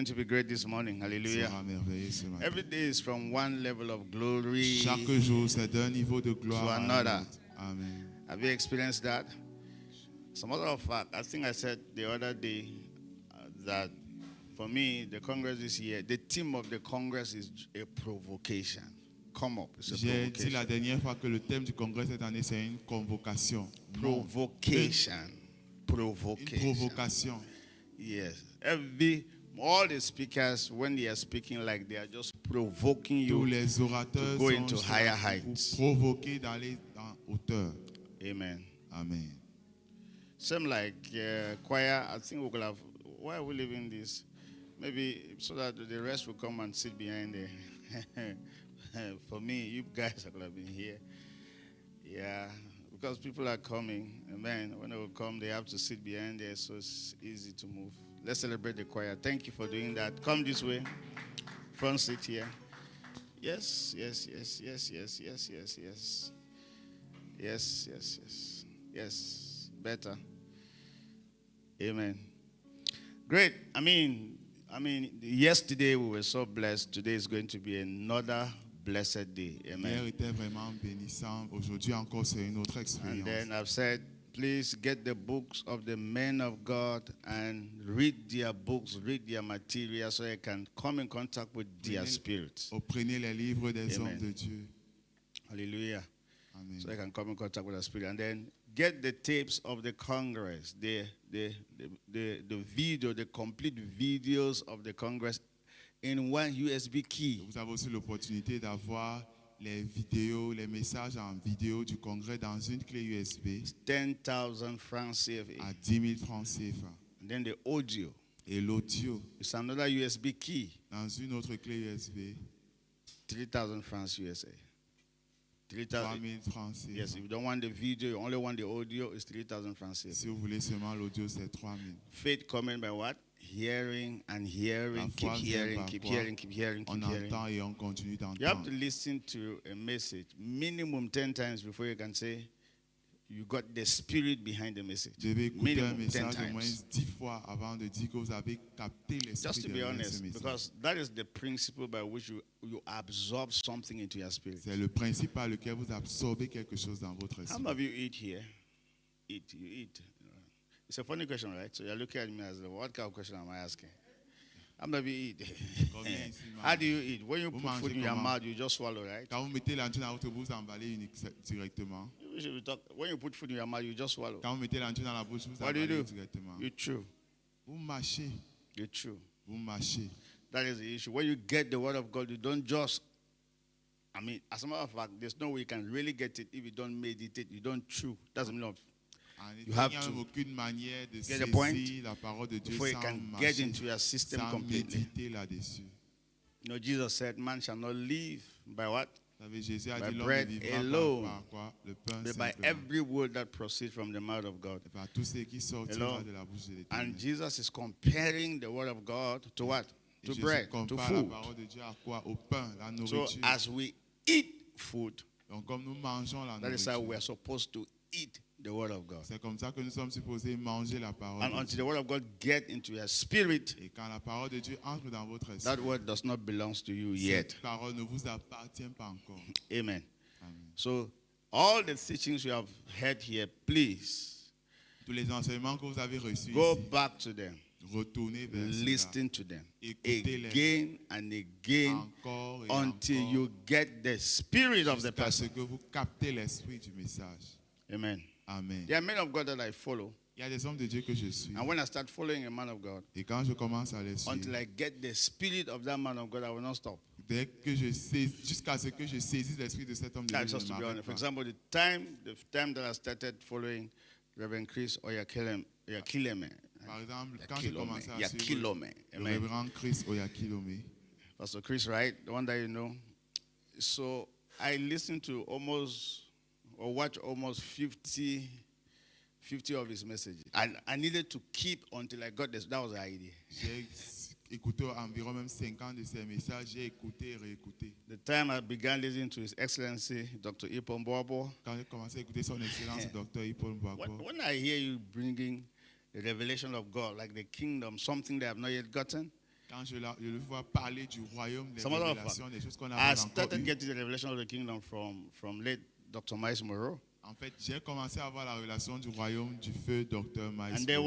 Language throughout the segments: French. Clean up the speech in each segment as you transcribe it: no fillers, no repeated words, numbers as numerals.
going to be great this morning. Hallelujah. Sera merveilleux ce matin. Every day is from one level of glory Chaque jour, c'est d'un niveau de gloire to à un another. autre. Amen. Have you experienced that? As a matter of fact, I think I said the other day that for me, the Congress this year, the theme of the Congress is a provocation. Come up, it's a J'ai dit la provocation. dernière fois que le thème du congrès cette année, c'est une convocation. Provocation. Une Provocation. provocation. Yes. All the speakers, when they are speaking, like they are just provoking Tous you. les orateurs go sont into juste higher là pour heights. vous provoquer d'aller en hauteur. Amen. Amen. Same like choir. I think we could have. Why are we leaving this? Maybe so that the rest will come and sit behind there. For me, you guys are gonna be here. Yeah, because people are coming. Amen. When they will come, they have to sit behind there, so it's easy to move. Let's celebrate the choir. Thank you for doing that. Come this way. Front seat here. Yes, yes, yes, yes, yes, yes, yes, yes. Yes, yes, yes. Yes. Better. Amen. Great. I mean, yesterday we were so blessed. Today is going to be another blessed day. Hier Amen. était vraiment bénissant. Aujourd'hui encore, c'est une autre And expérience. then I've said, please get the books of the men of God and read their books, read their material so you can come in contact with their spirits. Prenez les livres des Amen. hommes de Dieu. Hallelujah. Amen. So you can come in contact with the spirit. And then get the tapes of the Congress, the video, the complete videos of the Congress in one USB key. Vous avez aussi l'opportunité d'avoir les vidéos, les messages en vidéo du congrès dans une clé USB 10,000 francs CFA. à 10 000 francs CFA. And then the audio. Et l'audio It's another USB key, dans une autre clé USB, 3,000 francs USA. 3 3,000. 000 francs CFA. Yes, if you don't want the video, you only want the audio, it's 3,000 francs CFA. Si vous voulez seulement l'audio, c'est 3 000. Faith coming by what? Hearing and hearing, La keep foi vient hearing, par keep quoi? hearing, keep hearing, On keep hearing. entend et on continue You have to d'entendre. listen to a message minimum 10 times before you can say you got the spirit behind the message. Vous devez écouter un Minimum 10 message au moins times. 10 fois avant de dire que vous avez capté Just l'esprit to be derrière ce honest, message. because that is the principle by which you absorb something into your spirit. C'est le principe par lequel vous absorbez quelque chose dans votre How esprit. many of you eat here? Eat, you eat. It's a funny question, right? So you're looking at me as, what kind of question am I asking? How many of you eat? Combien ici How do you eat? When you Vous put food mangez in your comment? mouth, you just swallow, right? Quand vous mettez l'entrée dans votre bouche, vous emballez directement. We should be when you put food in your mouth, you just swallow. Quand vous mettez l'entrée dans la bouche, vous What do you emballez do? directement. You chew. Vous mâchez, You chew. vous mâchez. That is the issue. When you get the word of God, you don't just, as a matter of fact, there's no way you can really get it if you don't meditate, you don't chew. Doesn't mean Il You n'y have a to aucune manière de get the point saisir la parole de Dieu before you sans can get marcher, into your system sans completely. méditer là-dessus. You know, Jesus said, man shall not live by what? Vous savez, Jésus a By dit l'homme ne bread vivra alone, pas par quoi? Le pain But by simplement. every word that proceeds from the mouth of God. Et par tout ce qui sortira Hello? de la bouche de And l'Éternel. Jesus is comparing the word of God to what? Et To Jésus bread, to compare la food. parole de Dieu à quoi? Au pain, la So nourriture. as we eat food, Donc comme nous mangeons la that is how we nourriture, are supposed to eat the word of God. c'est comme ça que nous sommes supposés manger la parole And de until Dieu. the word of God get into your spirit, Et quand la parole de Dieu entre dans votre that esprit, word does not belong to you yet. cette parole ne vous appartient pas encore. Amen. Amen. So all the teachings you have heard here, please Tous les enseignements que vous avez reçus go ici, back to them. retournez vers cela. Listen to them Écoutez-les again and again encore et until encore, you get the spirit of the jusqu'à ce person. que vous captez l'esprit du message. Amen. Amen. There are men of God that I follow, Il y a des hommes de Dieu que je suis. and when I start following a man of God, Et quand je commence à les until suivre, I get the spirit of that man of God, I will not stop. dès que je sais, jusqu'à ce que je saisisse l'esprit de cet homme de That's Dieu, just je to ne be m'arrête honest. For pas. example, the time that I started following Reverend Chris Oyakileme, Par exemple, quand j'ai commencé à suivre Yakilome, le amen. révérend Chris Oyakilome, Pastor Chris, right? The one that you know. So I listened to watch almost 50 of his messages. I needed to keep until I got this. That was the idea. j'ai écouté environ même 50 de ses messages, j'ai écouté et réécouté. The time I began listening to His Excellency, Dr. Ipon Bobo, Quand j'ai commencé à écouter son excellence, Dr. Ipon Bako, when I hear you bringing the revelation of God, like the kingdom, something they have not yet gotten, Quand je le vois parler du royaume, des Some of révélations, des choses qu'on n'a I pas encore started eues. getting the revelation of the kingdom from late Dr. Miles Moreau. En fait, j'ai commencé à avoir la révélation du royaume du feu Dr. Miles And then Monroe.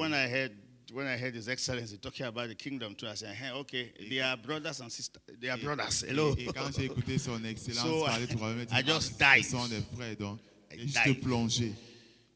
when I heard His Excellency talking about the kingdom too, I said, hey, okay, they are brothers and sisters. They are brothers. Hello. Et quand j'ai écouté son excellence So, parler du royaume, I j'ai just dit, ah, died. ce sont des frères. Donc, I j'ai juste died. plongé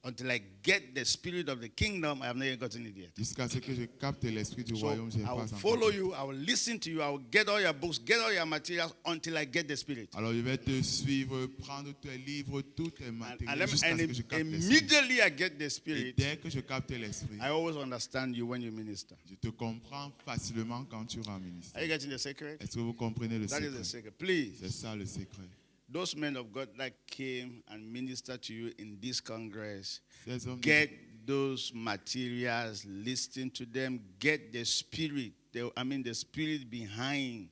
Until I get the spirit of the kingdom, I have not gotten it yet. jusqu'à ce que je capte l'esprit du So royaume. J'ai I pas will encore. follow you. I will listen to you. I will get all your books, get all your materials until I get the spirit. Alors, je vais te suivre, prendre tes livres, tous tes And, matériels jusqu'à ce que je capte l'esprit. immediately I get the Et spirit, dès que je capte l'esprit, I always understand you when you minister. je te comprends facilement quand tu rends Are ministère. you getting the secret? Est-ce que vous comprenez le That is the secret? secret. Please, C'est ça le secret. those men of God that came and ministered to you in this congress, Ces hommes get those materials, listen to them, get the spirit, the spirit behind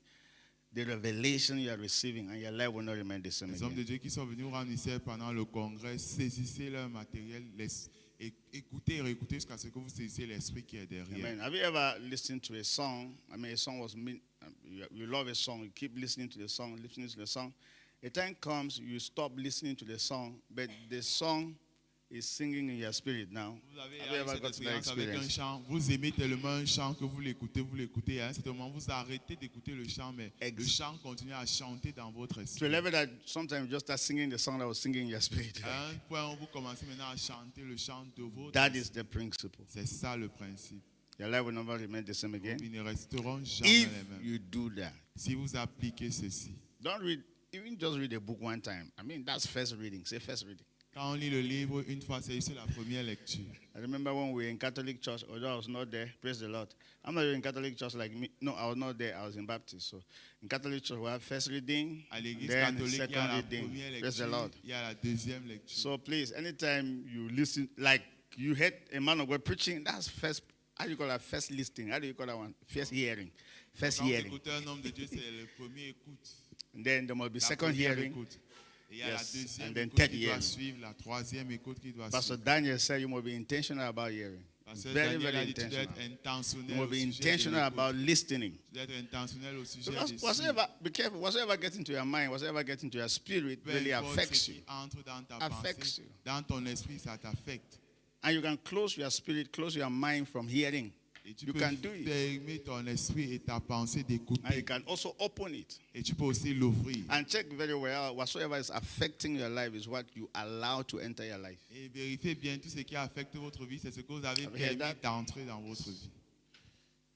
the revelation you are receiving, and your life will not remain the same Les hommes de again. Dieu qui sont venus rendre ministère pendant le congrès, saisissez leur matériel, écoutez et réécoutez jusqu'à ce que vous saisissiez l'esprit qui est derrière. Amen. Have you ever listened to a song? I mean, a song was you love a song, you keep listening to the song, listening to the song. A time comes you stop listening to the song, but the song is singing in your spirit now. Vous avez Have you ever cette got to that expérience avec un experience? chant, vous aimez tellement un chant que vous l'écoutez, et à un certain moment vous arrêtez d'écouter le chant, mais le chant continue à chanter dans votre To a esprit. level that sometimes you just start singing the song that was singing in your spirit. À un point où vous commencez maintenant à chanter le chant de votre That esprit. is the principle. C'est ça le principe. Your life will never remain the same again. Ils ne resteront jamais If les mêmes. you do that, Si vous appliquez ceci, don't read, even just read a book one time. I mean, that's first reading. Say first reading. quand on lit le livre une fois, c'est juste la première lecture. I remember when we were in Catholic church, although I was not there, praise the Lord. I'm not even in Catholic church like me. No, I was not there. I was in Baptist. So in Catholic church, we have first reading, À l'église then catholique, il y a second la reading. première Praise the lecture, Lord. il y a la deuxième lecture. So please, anytime you listen, like you heard a man of God preaching, that's first, how do you call that? First listening. How do you call that one? First hearing. First Quand vous hearing. écoutez un homme de Dieu, c'est le premier écoute. And then there must be La second première hearing. écoute. Et il y a Yes, la deuxième and then écoute third qui doit hearing. suivre, la troisième écoute qui doit Pastor suivre. Daniel said you must be intentional about hearing. Pasteur Very, Daniel very a dit tu dois intentional. être You intentionnel must au be sujet de intentional l'écoute. about listening. Tu dois être intentionnel au sujet Because de suivre. whatever, be careful, whatever gets into your mind, whatever gets into your spirit Peu really importe affects ce you. qui entre dans ta Affects pensée, you. dans ton esprit, ça t'affecte. And you can close your spirit, close your mind from hearing. Et tu You peux can do it. fermer ton esprit et ta pensée And d'écouter. you can also open it. Et tu peux aussi l'ouvrir. And check very well, whatsoever is affecting your life is what you allow to enter your life. Et vérifiez bien tout ce qui affecte votre vie, c'est ce que vous avez Have you heard permis that? d'entrer dans votre vie.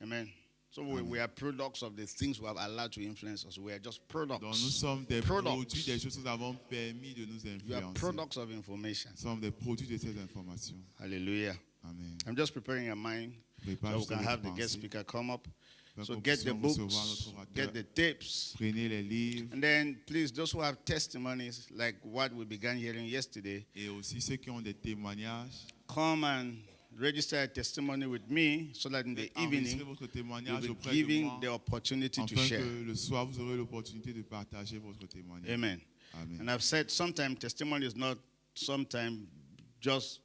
Amen. So we are products of the things we have allowed to influence us. We are just Donc nous products. sommes des Products. produits des choses que nous avons permis de nous We are influencer. products of information. Nous sommes des produits de ces informations. Hallelujah. Amen. I'm just preparing your mind Prépare so we juste can votre have the guest pensée. speaker come up. Afin So qu'on get the puisse recevoir books, notre orateur. get the tapes. Prenez les livres And then, please, those who have testimonies like what we began hearing yesterday, et aussi ceux qui ont des témoignages. come and register a testimony with me so that in the Enregistrez evening, votre you'll témoignage be auprès de given moi the opportunity to afin share. que le soir vous aurez l'opportunité de partager votre témoignage. Amen. Amen. And I've said sometimes testimony is not sometimes just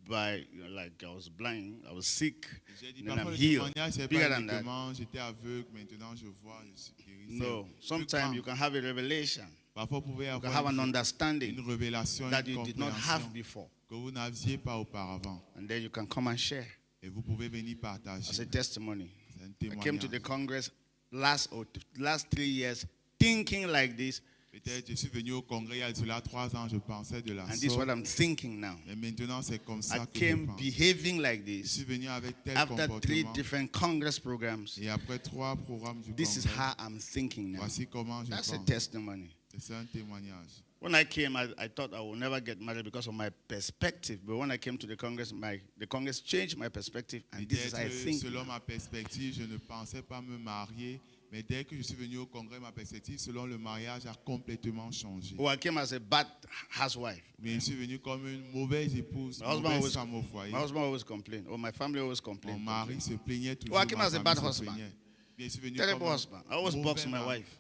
by, like I was blind, I was sick, J'ai dit and then parfois I'm le healed. témoignage c'est Bigger pas than that. uniquement j'étais aveugle, maintenant je vois, je suis guéri. C'est No, plus sometimes grand. you can have a revelation. Parfois vous pouvez You can avoir have an une understanding révélation, that une you did not have compréhension before. que vous n'aviez pas auparavant. And then you can come and share Et vous pouvez venir as partager. a testimony. C'est un I came to the témoignage. Congress last 3 years thinking like this, Peut-être je suis venu au congrès il y a cela 3 ans, je pensais de la and this is what sorte. I'm thinking now. Mais maintenant c'est comme I ça que je came pense. behaving like Je this suis venu avec tel after 3 comportement. different Congress programs. Et après 3 programmes du This is congrès, how I'm thinking now. voici comment je That's a pense. testimony. C'est un témoignage. When I came, I thought I would never get married because of my perspective. But when I came to the Congress changed my perspective, and this is how I Peut-être think. selon ma perspective, je ne pensais pas me marier. Mais dès que je suis venu au congrès, ma perspective selon le mariage a complètement changé. Or I came as a bad housewife. Mais je suis venu comme une mauvaise épouse, My husband mauvaise always, femme au foyer. my husband always complained, or my family always Mon complained. mari se plaignait toujours. Well, I came ma as a famille bad se husband. plaignait. Bien, je suis venu Terrible comme un husband. I always mauvais boxed my mari. wife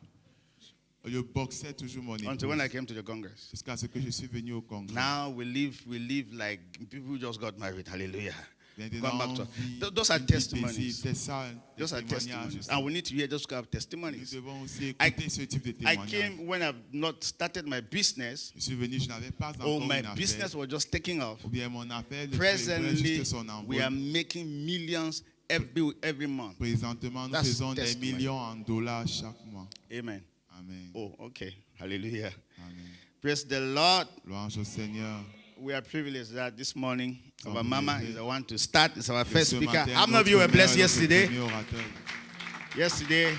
Je boxais toujours mon until when I épouse. came to the Congress. Jusqu'à ce que je suis venu au congrès. Now we live like people who just got married. Hallelujah. come back to us. Those are testimonies. Those are testimonies. And we need to hear those kind of testimonies. I came when I've not started my business, or my business was just taking off. Presently, we are making millions every month. That's testimony. Amen. Amen. Oh, okay. Hallelujah. Amen. Praise the Lord. Louange au Seigneur. We are privileged that this morning our mama is the one to start. It's our first Ce speaker. matin, How many of you were notre blessed mère est notre yesterday? premier orateur. Yesterday,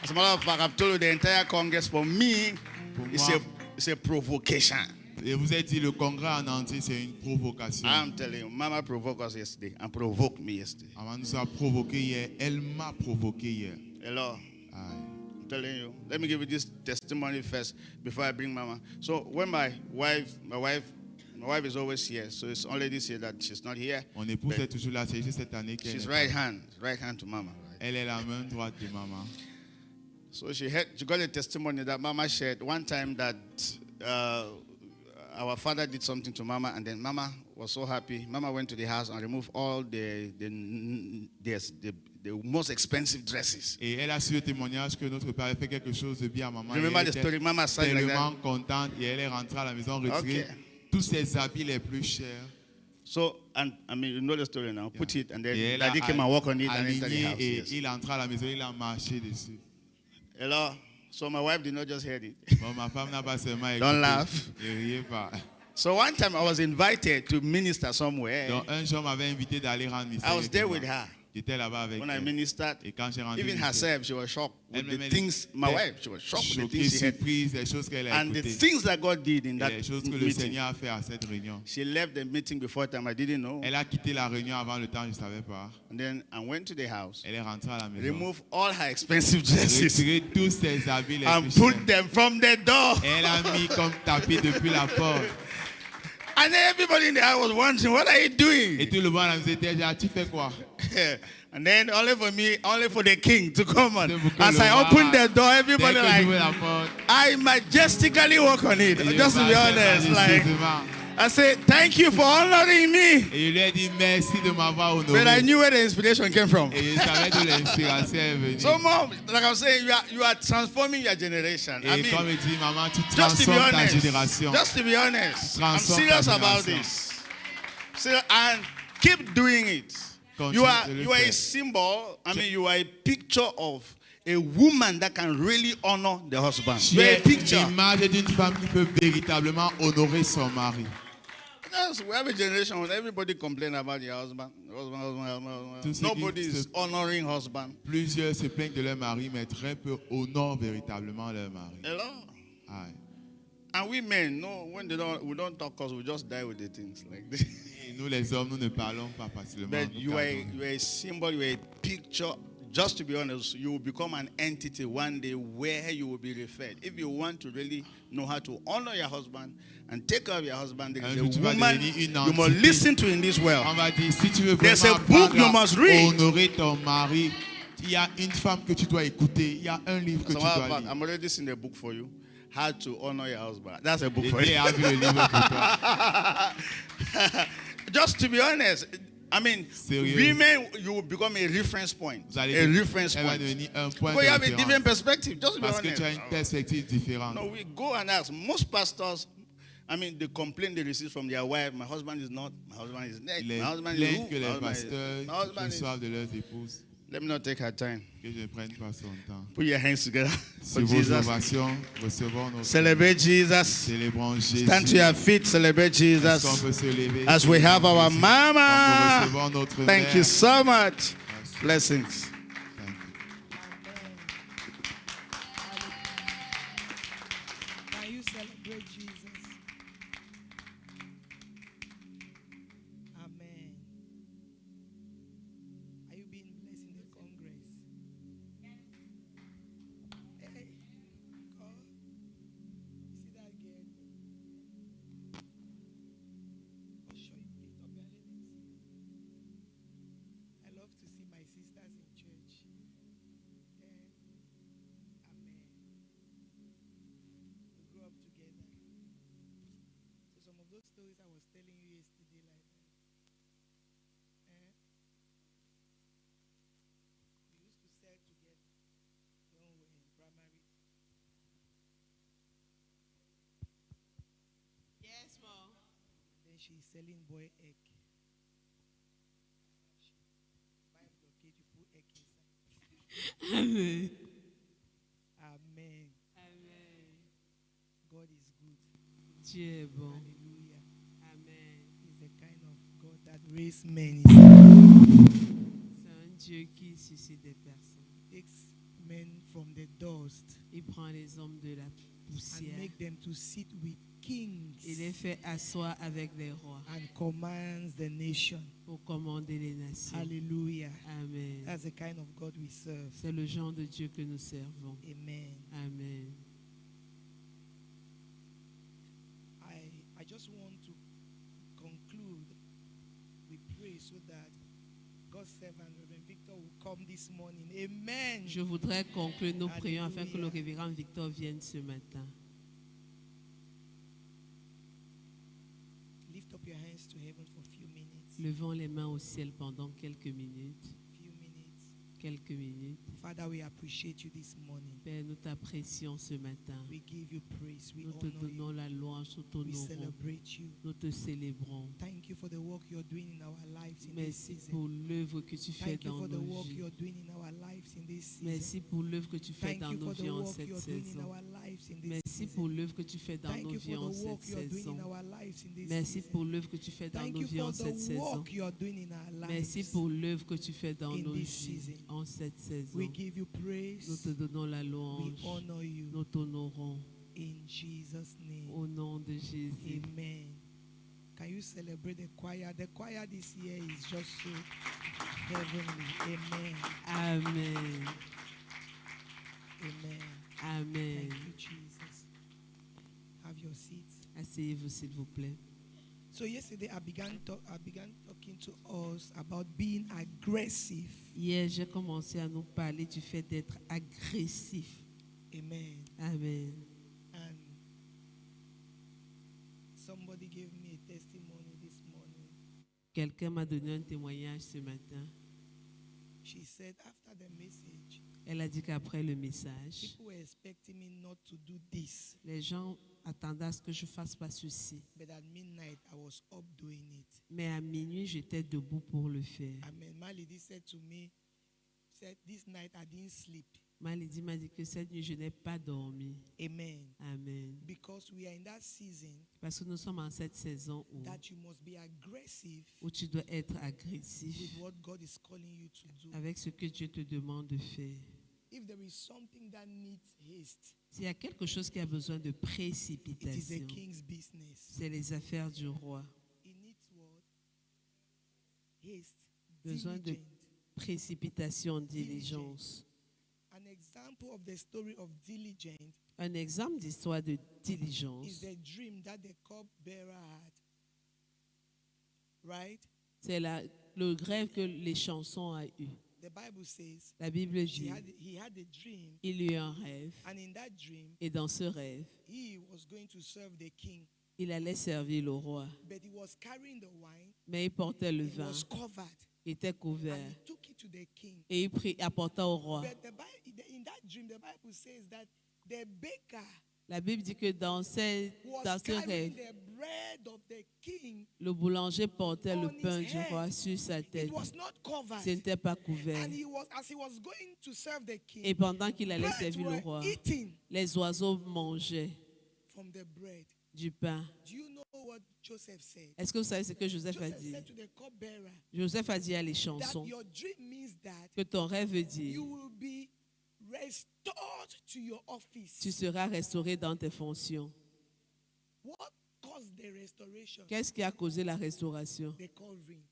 as a matter of fact, I've told you the entire Congress, for me, it's a provocation. Et vous avez dit le congrès en entier, c'est une provocation. I'm telling you, Mama provoked us yesterday and provoked me yesterday. Maman nous a provoqué hier. Elle m'a provoqué hier. Hello. Aye. I'm telling you. Let me give you this testimony first before I bring Mama. So when my wife is always here, so it's only this year that she's not here. Mon épouse est toujours là. C'est juste cette année qu'elle She's est right hand to Mama. Right? Elle est la main droite de maman. So she got a testimony that Mama shared one time that our father did something to Mama, and then Mama was so happy. Mama went to the house and removed all the most expensive dresses. Et elle a su le témoignage que notre père a fait quelque chose de bien à maman. Remember the story? Mama said like Tellement that. contente et elle est rentrée à la maison retirer Okay. tous ses habits les plus chers. So, and I mean, you know the story now. Put it, and Et then elle a Daddy came and walked on it and entered the aligné house. et Yes. il est entré à la maison, il a marché dessus. Hello. So my wife did not just hear it. Bon, ma femme n'a pas seulement écouté. Don't laugh. Ne riez pas. So one time I was invited to minister somewhere. Donc un jour, m'avait invité d'aller rendre mystère. I was there with her. J'étais là-bas avec When I elle. ministered, Et quand j'ai rendu even herself, she was shocked with the Elle-même, things. My elle wife, she was shocked with the choquée, things she heard, surprise, les choses qu'elle a and the écoutées. things that God did in Et that les choses que le meeting. Seigneur a fait à cette réunion. She left the meeting before time. I didn't know. Elle a quitté la réunion avant le temps, je ne savais pas. And then I went to the house, Elle est rentrée à la maison. removed all her expensive dresses, Retiré tous ses habits les and plus put chers. them from the door. Elle a mis comme tapis depuis la porte. And everybody in the house was wondering, what are you Et doing? tout le monde à la maison était dit, tu fais quoi? And then only for the king to come on. C'est pour que As le I roi, opened the door, Dès everybody que like, j'ouvre la porte, I majestically walk on it. il Just to be marchait honest, like majestueusement. I said, thank you for honoring me. Et il lui a dit merci de m'avoir But I honoré. knew where the inspiration came from. Et je savais d'où l'inspiration est venue. So, mom, like I'm saying, you are transforming your generation. I Et mean, comme il dit, maman, tu just to be transformes ta honest, génération. just to be honest, I'm Transforme serious ta about génération. this. So, and keep doing it. Continue You are de le a faire. symbol. I mean, you are a picture of a woman that can really honor the husband. Tu You are a es picture. l'image d'une femme qui peut véritablement honorer son mari. Yes, we have a generation when everybody complain about their husband. Husband. Tous ceux qui Nobody is se- honoring husband. Plusieurs se plaignent de leur mari, mais très peu honorent véritablement leur mari. Hello. Aye. And we men, no, when we don't talk because we just die with the things like this. Et nous, les hommes, nous ne parlons pas facilement. But nous you are gardons. a symbol, you are a picture. Just to be honest, you will become an entity one day where you will be referred. If you want to really know how to honor your husband and take care of your husband, there is Un jour, tu a vas woman devenir une you must entité. listen to in this world. On va dire, si tu veux There's vraiment a book you apprendre must à read. honorer ton mari, il y a une femme que tu dois écouter, il y a un livre que As a tu matter of dois fact, lire. I'm already seeing a book for you. How to honor your husband. That's a book Et for Dieu you. a vu le livre pour toi. Just to be honest, I mean, Sérieux. women, you will become a reference point. Vous allez A reference elle va point. devenir un point Because de you have a different référence. perspective. Just to be Parce que tu as honest. une perspective différente. No, we go and ask. Most pastors, I mean, the complaint they receive from their wife, my husband is not, my husband is next, Les my husband is who? plaintes que My les husband is- pasteurs my husband is. reçoivent de leurs épouses, Let me not take her time. que je ne prenne pas son temps. Put your hands together for Sur vos Jesus. ovations, recevons notre Celebrate Jesus. Célébrons Jésus. Stand to your feet. Celebrate Est-ce qu'on Jesus. peut se lever? As we have our Comme nous mama. recevons notre Thank mère. you so much. Merci. Blessings. Thank you. Can you celebrate Jesus? Amen. Are you being blessed in the Congress? Hey, God. You see that girl? I'll show you. Lift up your leg and see. I love to see my sisters in church. Amen. We grew up together. So some of those stories I was telling you yesterday, like that. She's selling boy egg. Buy blockade, you put egg inside. Amen. Amen. Amen. God is good. Dieu est bon. Hallelujah. Amen. He's the kind of God that raised men. C'est un Dieu qui suscite des personnes. Takes men from the dust Il prend les hommes de la and poussière. make them to sit with kings Il les fait asseoir avec les rois and commands the nation. pour commander les nations. Hallelujah. Amen. That's the kind of God we serve. C'est le genre de Dieu que nous servons. Amen. Amen. I just want to conclude. We pray so that God's servant, Reverend Victor, will come this morning. Amen. Je voudrais conclure nos prières afin que le Alléluia. révérend Victor vienne ce matin. Lift up your hands to heaven for a few minutes. Levons les mains au ciel pendant quelques minutes. Few minutes. Quelques minutes. Father, we appreciate you this morning. Père, nous t'apprécions ce matin. We give you praise. We Nous te honor donnons you. la louange, nous We t'honorons, celebrate you. nous te célébrons. Thank you for the work you're doing in our lives in this Merci season. pour l'œuvre que tu fais Thank you dans for the nos work vies. you're doing in our lives in this season. Merci pour l'œuvre que tu fais Thank dans you nos for the vies en work cette you're doing in saison. our lives in this Merci season. pour l'œuvre que tu fais dans Thank nos you vies for en the work cette you're doing saison. in our lives in this Merci season. pour l'œuvre que tu fais dans Thank nos you vies en for cette the saison. work you're doing in our Merci lives. pour l'œuvre que tu fais dans in nos this vies season. en cette saison. We give you Nous praise. te donnons la We louange. honor you Nous t'honorons in Jesus' name. au nom de Jésus. Amen. Can you celebrate the choir? The choir this year is just so heavenly. Amen. Amen. Amen. Amen. Thank you, Jesus. Have your seats. Asseyez-vous s'il vous plaît. So yesterday I began talking to us about being aggressive. Hier, j'ai commencé à nous parler du fait d'être agressif. Amen. Amen. And somebody gave me a testimony this morning. Quelqu'un m'a donné un témoignage ce matin. She said after the message, Elle a dit qu'après le message, people were expecting me not to do this, les gens attendaient à ce que je ne fasse pas ceci. but at midnight I was up doing it. Mais à minuit, j'étais debout pour le faire. Amen. My lady said to me, said this night I didn't sleep. Ma lady m'a dit que cette nuit, je n'ai pas dormi. Amen. Amen. Because we are in that season Parce que nous sommes en cette saison that you must be aggressive où tu dois être agressif with what God is calling you to do. avec ce que Dieu te demande de faire. If there is something that needs haste, S'il y a quelque chose qui a besoin de it is the précipitation, king's business. c'est les affaires du roi. It needs what? Haste. Besoin de Diligent. précipitation, diligence. An example of the story of diligent Un exemple d'histoire de is diligence, the dream that the cupbearer had. Right? c'est le rêve que les chansons ont eu. The Bible says La Bible dit, he had a dream, il eut un rêve, and in that dream, et dans ce rêve, he was going to serve the king, il allait servir le roi. but he was carrying the wine, Mais il portait le it vin, was covered, il était and couvert, he took it to the king. et il apporta au roi. But in that dream, the Bible says that the baker La Bible dit que dans ce was carrying rêve, the bread of the king. le boulanger portait le On his pain du head. roi sur sa It tête. was not covered. Ce n'était pas couvert. And as he was going to serve the king, Et pendant qu'il allait birds servir le were roi, eating les oiseaux mangeaient from the bread. du pain. Do you know what Joseph said? Est-ce que vous savez ce que Joseph a Joseph dit? said to the cupbearer Joseph a dit à les that chansons your dream means that que ton rêve veut dire you will be restored to your office. tu seras restauré dans tes fonctions. What caused the restoration? Qu'est-ce qui a causé la restauration? The covering,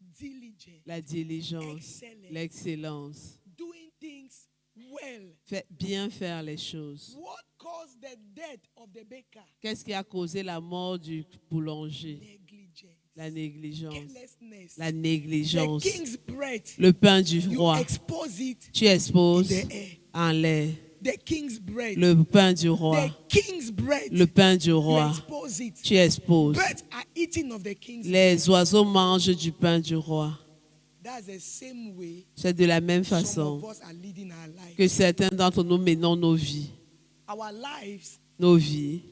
diligence, La diligence, excellence, l'excellence. doing things well. Bien faire les choses. What caused the death of the baker? Qu'est-ce qui a causé la mort du boulanger? Negligence, La négligence. carelessness. La The négligence. king's bread, Le pain du you roi. expose it Tu exposes in the air. en l'air. The king's bread, Le pain du roi. the king's bread, Le pain du you roi. expose it. Tu exposes. Birds are eating of the king's bread. Les oiseaux mangent du pain du roi. That's the same way C'est de la même some façon of us are leading our lives. que certains d'entre nous menons nos vies. Our lives Nos vies,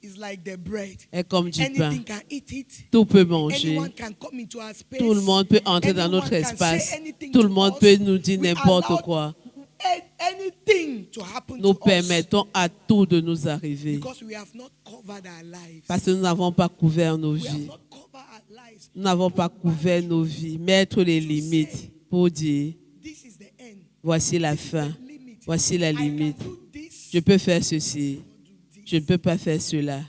is like the bread. est comme du pain. Anything can eat it. Tout peut manger. Anyone can come into our space. Tout le monde peut entrer dans Anyone notre can espace. say anything Tout le to monde us. peut nous dire We n'importe allow quoi. anything to happen Nous to us permettons à tout de nous arriver. because we have not covered our lives. Parce que nous n'avons pas couvert nos We have vies. not covered our lives. Nous n'avons pas couvert nos vies. Mettre les limites pour dire, This is the end. voici la fin. Limit. Voici la I can limite. do this. Je peux faire ceci. Do this. Je ne peux pas faire cela.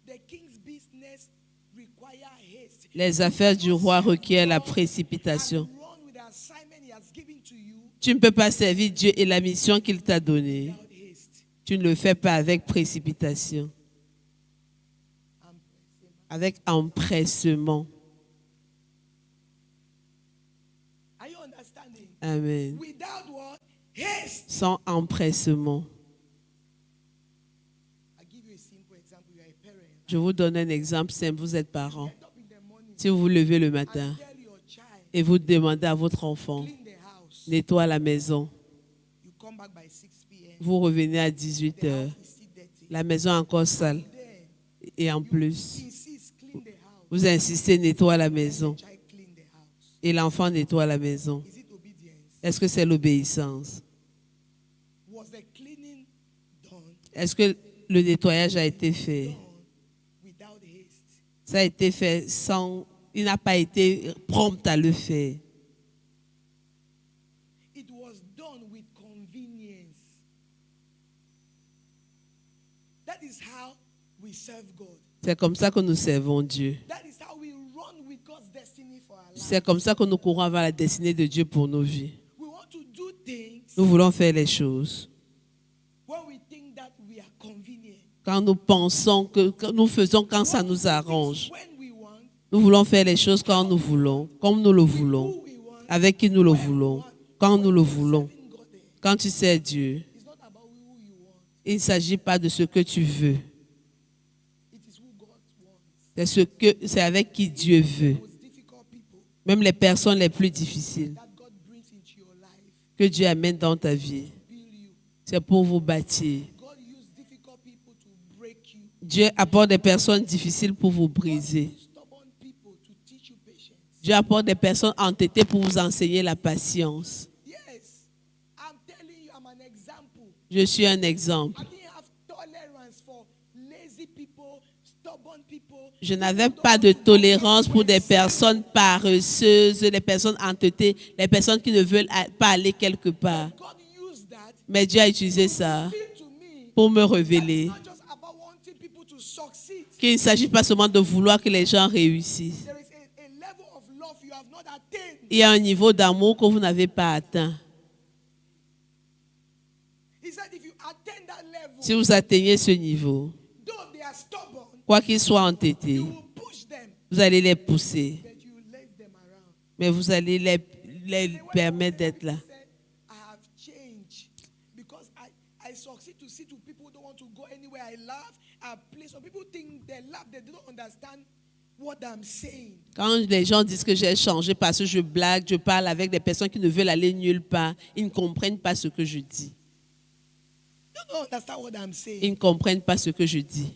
The king's business require haste. Les affaires du roi requièrent la précipitation. Run with the assignment he has given to you Tu ne peux pas servir Dieu et la mission qu'il t'a donnée. without haste. Tu ne le fais pas avec précipitation, avec empressement. Are you understanding? Amen. Without what? Haste. Sans empressement. I give you a simple example. You are a parent. Je vous donne un exemple simple. Vous êtes parent. Get up in the morning Si vous vous levez le and matin tell your child, et vous demandez à votre enfant, clean the house. nettoie la maison, You come back by 6 p.m. vous revenez à 18 The heures. house is still dirty. La maison est encore sale. Then Et en plus, insist, clean the house. vous insistez, nettoie la maison. Child clean the house. Et l'enfant nettoie la maison. Is it obedience? Est-ce que c'est l'obéissance? Was the cleaning done Est-ce que le nettoyage a été fait? without haste? Ça a été fait sans... Il n'a pas été prompt à le faire. It was done with convenience. That is how we serve God. C'est comme ça que nous servons Dieu. That is how we run with God's destiny for our life. C'est comme ça que nous courons vers la destinée de Dieu pour nos vies. We want to do things Nous voulons faire les choses. when we think that we are convenient. Quand nous pensons que nous faisons quand ça nous arrange. When we want, Nous voulons faire les choses quand nous voulons, comme nous le voulons, who we want, avec qui nous le voulons, quand nous le voulons. serving God there. Quand tu sers Dieu, It's not about who you want. il ne s'agit pas de ce que tu veux. It is who God wants. C'est avec qui Dieu veut. Most difficult people Même les personnes les plus difficiles that God brings into your life que Dieu amène dans ta vie, build you. c'est pour vous bâtir. God uses difficult people to break you. Dieu apporte des personnes difficiles pour vous briser. Stubborn people to teach you patience. Dieu apporte des personnes entêtées pour vous enseigner la patience. Yes, I'm telling you, I'm an example. Je suis un exemple. I didn't have tolerance for lazy people, stubborn people. Je n'avais pas de tolérance pour des personnes paresseuses, les personnes entêtées, les personnes qui ne veulent pas aller quelque part. God used that Mais Dieu a utilisé ça feel to me. pour me It's révéler not just about wanting people to succeed. qu'il ne s'agit pas seulement de vouloir que les gens réussissent. There is a level of love you have not attained. Il y a un niveau d'amour que vous n'avez pas atteint. He said, if you attain that level, Si vous atteignez ce niveau, though they are stubborn, quoi qu'ils soient entêtés, you will push them, vous allez les pousser, but you will let them around. mais vous allez les permettre d'être là. He said, I have changed because I succeed to sit with people who don't want to go anywhere. I laugh, I play. Some people think they laugh, they don't understand what I'm saying. Quand les gens disent que j'ai changé parce que je blague, je parle avec des personnes qui ne veulent aller nulle part, ils ne comprennent pas ce que je dis. You don't understand what I'm saying. Ils ne comprennent pas ce que je dis.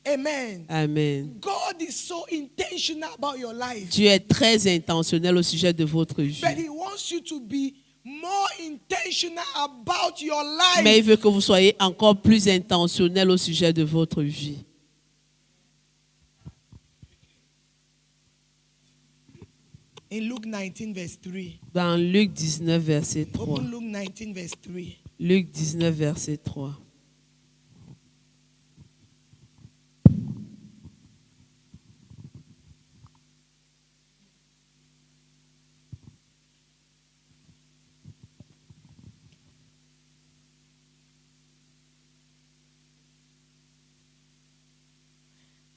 Amen. Amen. God is so intentional about your life. Dieu est très intentionnel au sujet de votre vie. But He wants you to be more intentional about your Mais il life. veut que vous soyez encore plus intentionnel au sujet de votre vie. In Luke 19, verse 3. Dans Luc 19, verset 3. Open Luke 19, verse 3. Luc 19, verset 3.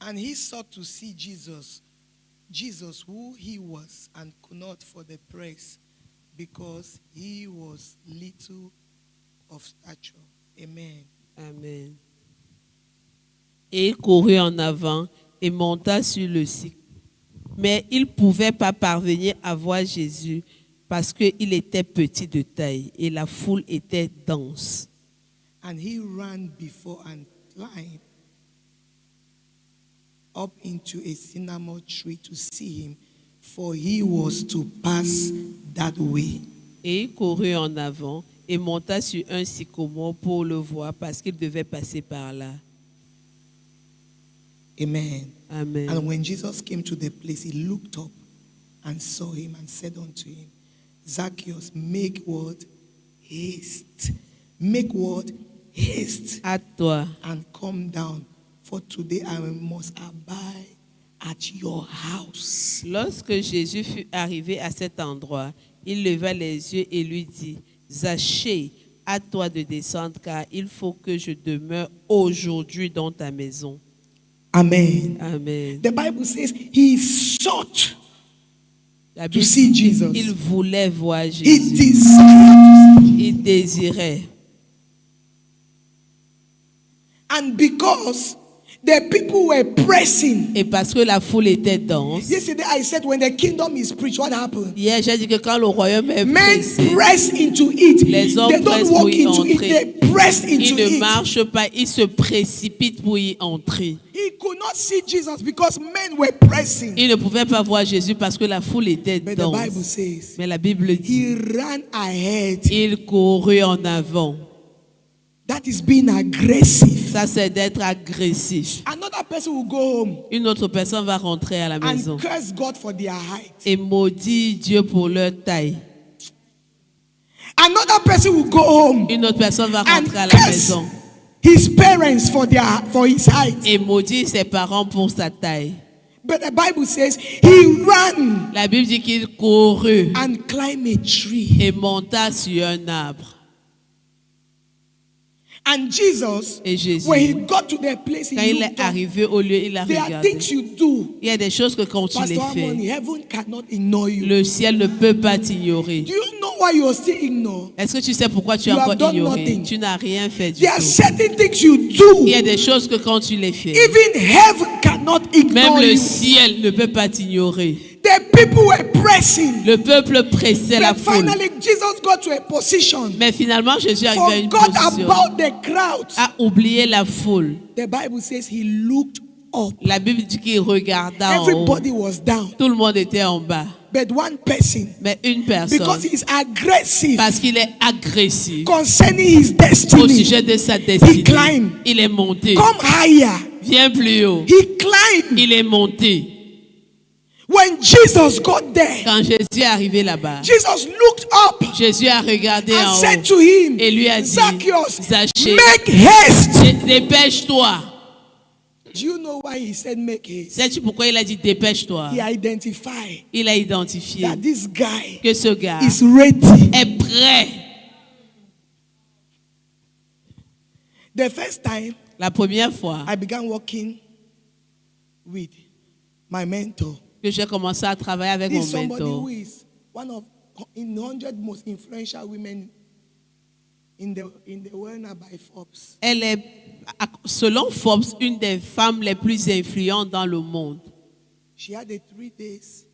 And he sought to see Jesus, who he was, and could not for the press, because he was little of stature. Amen. Amen. Et il courut en avant et monta sur le cycle. Mais il ne pouvait pas parvenir à voir Jésus parce qu'il était petit de taille et la foule était dense. And he ran before and climbed up into a sycamore tree to see him, for he was to pass that way. Et il courut en avant et monta sur un sycomore pour le voir parce qu'il devait passer par là. Amen. Amen. And when Jesus came to the place, he looked up and saw him and said unto him, Zacchaeus, make what? Haste. Make what? Haste. Hâte-toi, And come down, for today I must abide at your house. lorsque Jésus fut arrivé à cet endroit, il leva les yeux et lui dit, Zachée, hâte-toi de descendre car il faut que je demeure aujourd'hui dans ta maison. Amen. Amen. The Bible says he sought La to Bible see dit, Jesus. il voulait voir He Jésus. desired. Il désirait. And because the people were pressing. Et parce que la foule était dense. Yesterday I said when the kingdom is preached, what happened? Hier, j'ai dit que quand le royaume est Men pressé, press into it. Les hommes They don't pressent pour walk y into it, entrer. they press ils into ne it. marchent pas, ils se précipitent pour y entrer. He could not see Jesus because men were pressing. Ils ne pouvaient pas voir Jésus parce que la foule était But the Bible dense. says Mais la Bible dit, he ran ahead. il courut en avant. That is being aggressive. Ça, c'est d'être agressif. Another person will go home Une autre personne va rentrer à la maison and curse God for their height. et maudit Dieu pour leur taille. Another person will go home Une autre personne va and rentrer à la curse maison his parents for his height. et maudit ses parents pour sa taille. But the Bible says he ran La Bible dit qu'il courut and climbed a tree. et monta sur un arbre. And Jesus, Et Jésus, when he got to the place, quand he il looked est up. arrivé au lieu, il a There are regardé. things you do, Il y a des choses que quand tu les Pastor fais, Harmony, heaven cannot ignore you. le ciel ne peut pas t'ignorer. Do you know why you're still ignored? Est-ce que tu sais pourquoi tu es You have encore done ignoré? nothing. Tu n'as rien fait du There are tout. certain things you do. Il y a des choses que quand tu les fais, Even heaven cannot même ignore le you. ciel ne peut pas t'ignorer. The people were pressing. Le peuple pressait la But foule. finally, Jesus got to a position. Mais finalement, Jésus arrive à une Forgot position, about the crowd. a oublié la foule. The Bible says he looked up. La Bible dit qu'il regarda en haut. Everybody was down. Tout le monde était en bas. But one person, Mais une because personne, he's aggressive parce qu'il est agressif concerning his au destiny, sujet de sa destinée, climbed. il est monté. come higher. Viens plus haut. He climbed. Il est monté. When Jesus got there, Quand Jésus est arrivé là-bas, Jesus looked up Jésus a regardé and en said haut to him, et lui a dit, Zacchaeus, Zachée, make haste. dépêche-toi. Do you know why he said make haste? Sais-tu pourquoi il a dit dépêche-toi? He identified Il a identifié that this guy que ce gars is ready. est prêt. The first time La première fois I began working with my mentor, que j'ai commencé à travailler avec this mon is somebody mentor, who is one of in 100 most influential women in the world now by Forbes. elle est, selon Forbes, une des femmes les plus influentes dans le monde. She had a 3 days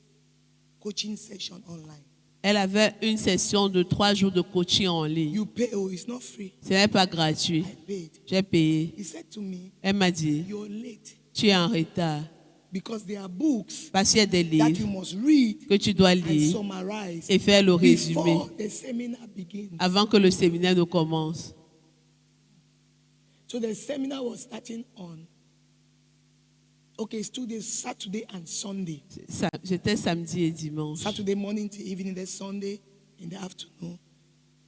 coaching session online. Elle avait une session de 3 jours de coaching en ligne. You pay, oh, it's not free. Ce n'est pas gratuit. I paid. J'ai payé. He said to me, Elle m'a dit, you're late tu es en retard. because there are books Parce qu'il y a des that you livres must read que tu dois and lire summarize et faire le résumé before the seminar begins. avant que le séminaire ne commence. So the seminar was starting on, okay, it's 2 days, Saturday and Sunday. J'étais samedi et dimanche. Saturday morning to evening, then Sunday in the afternoon.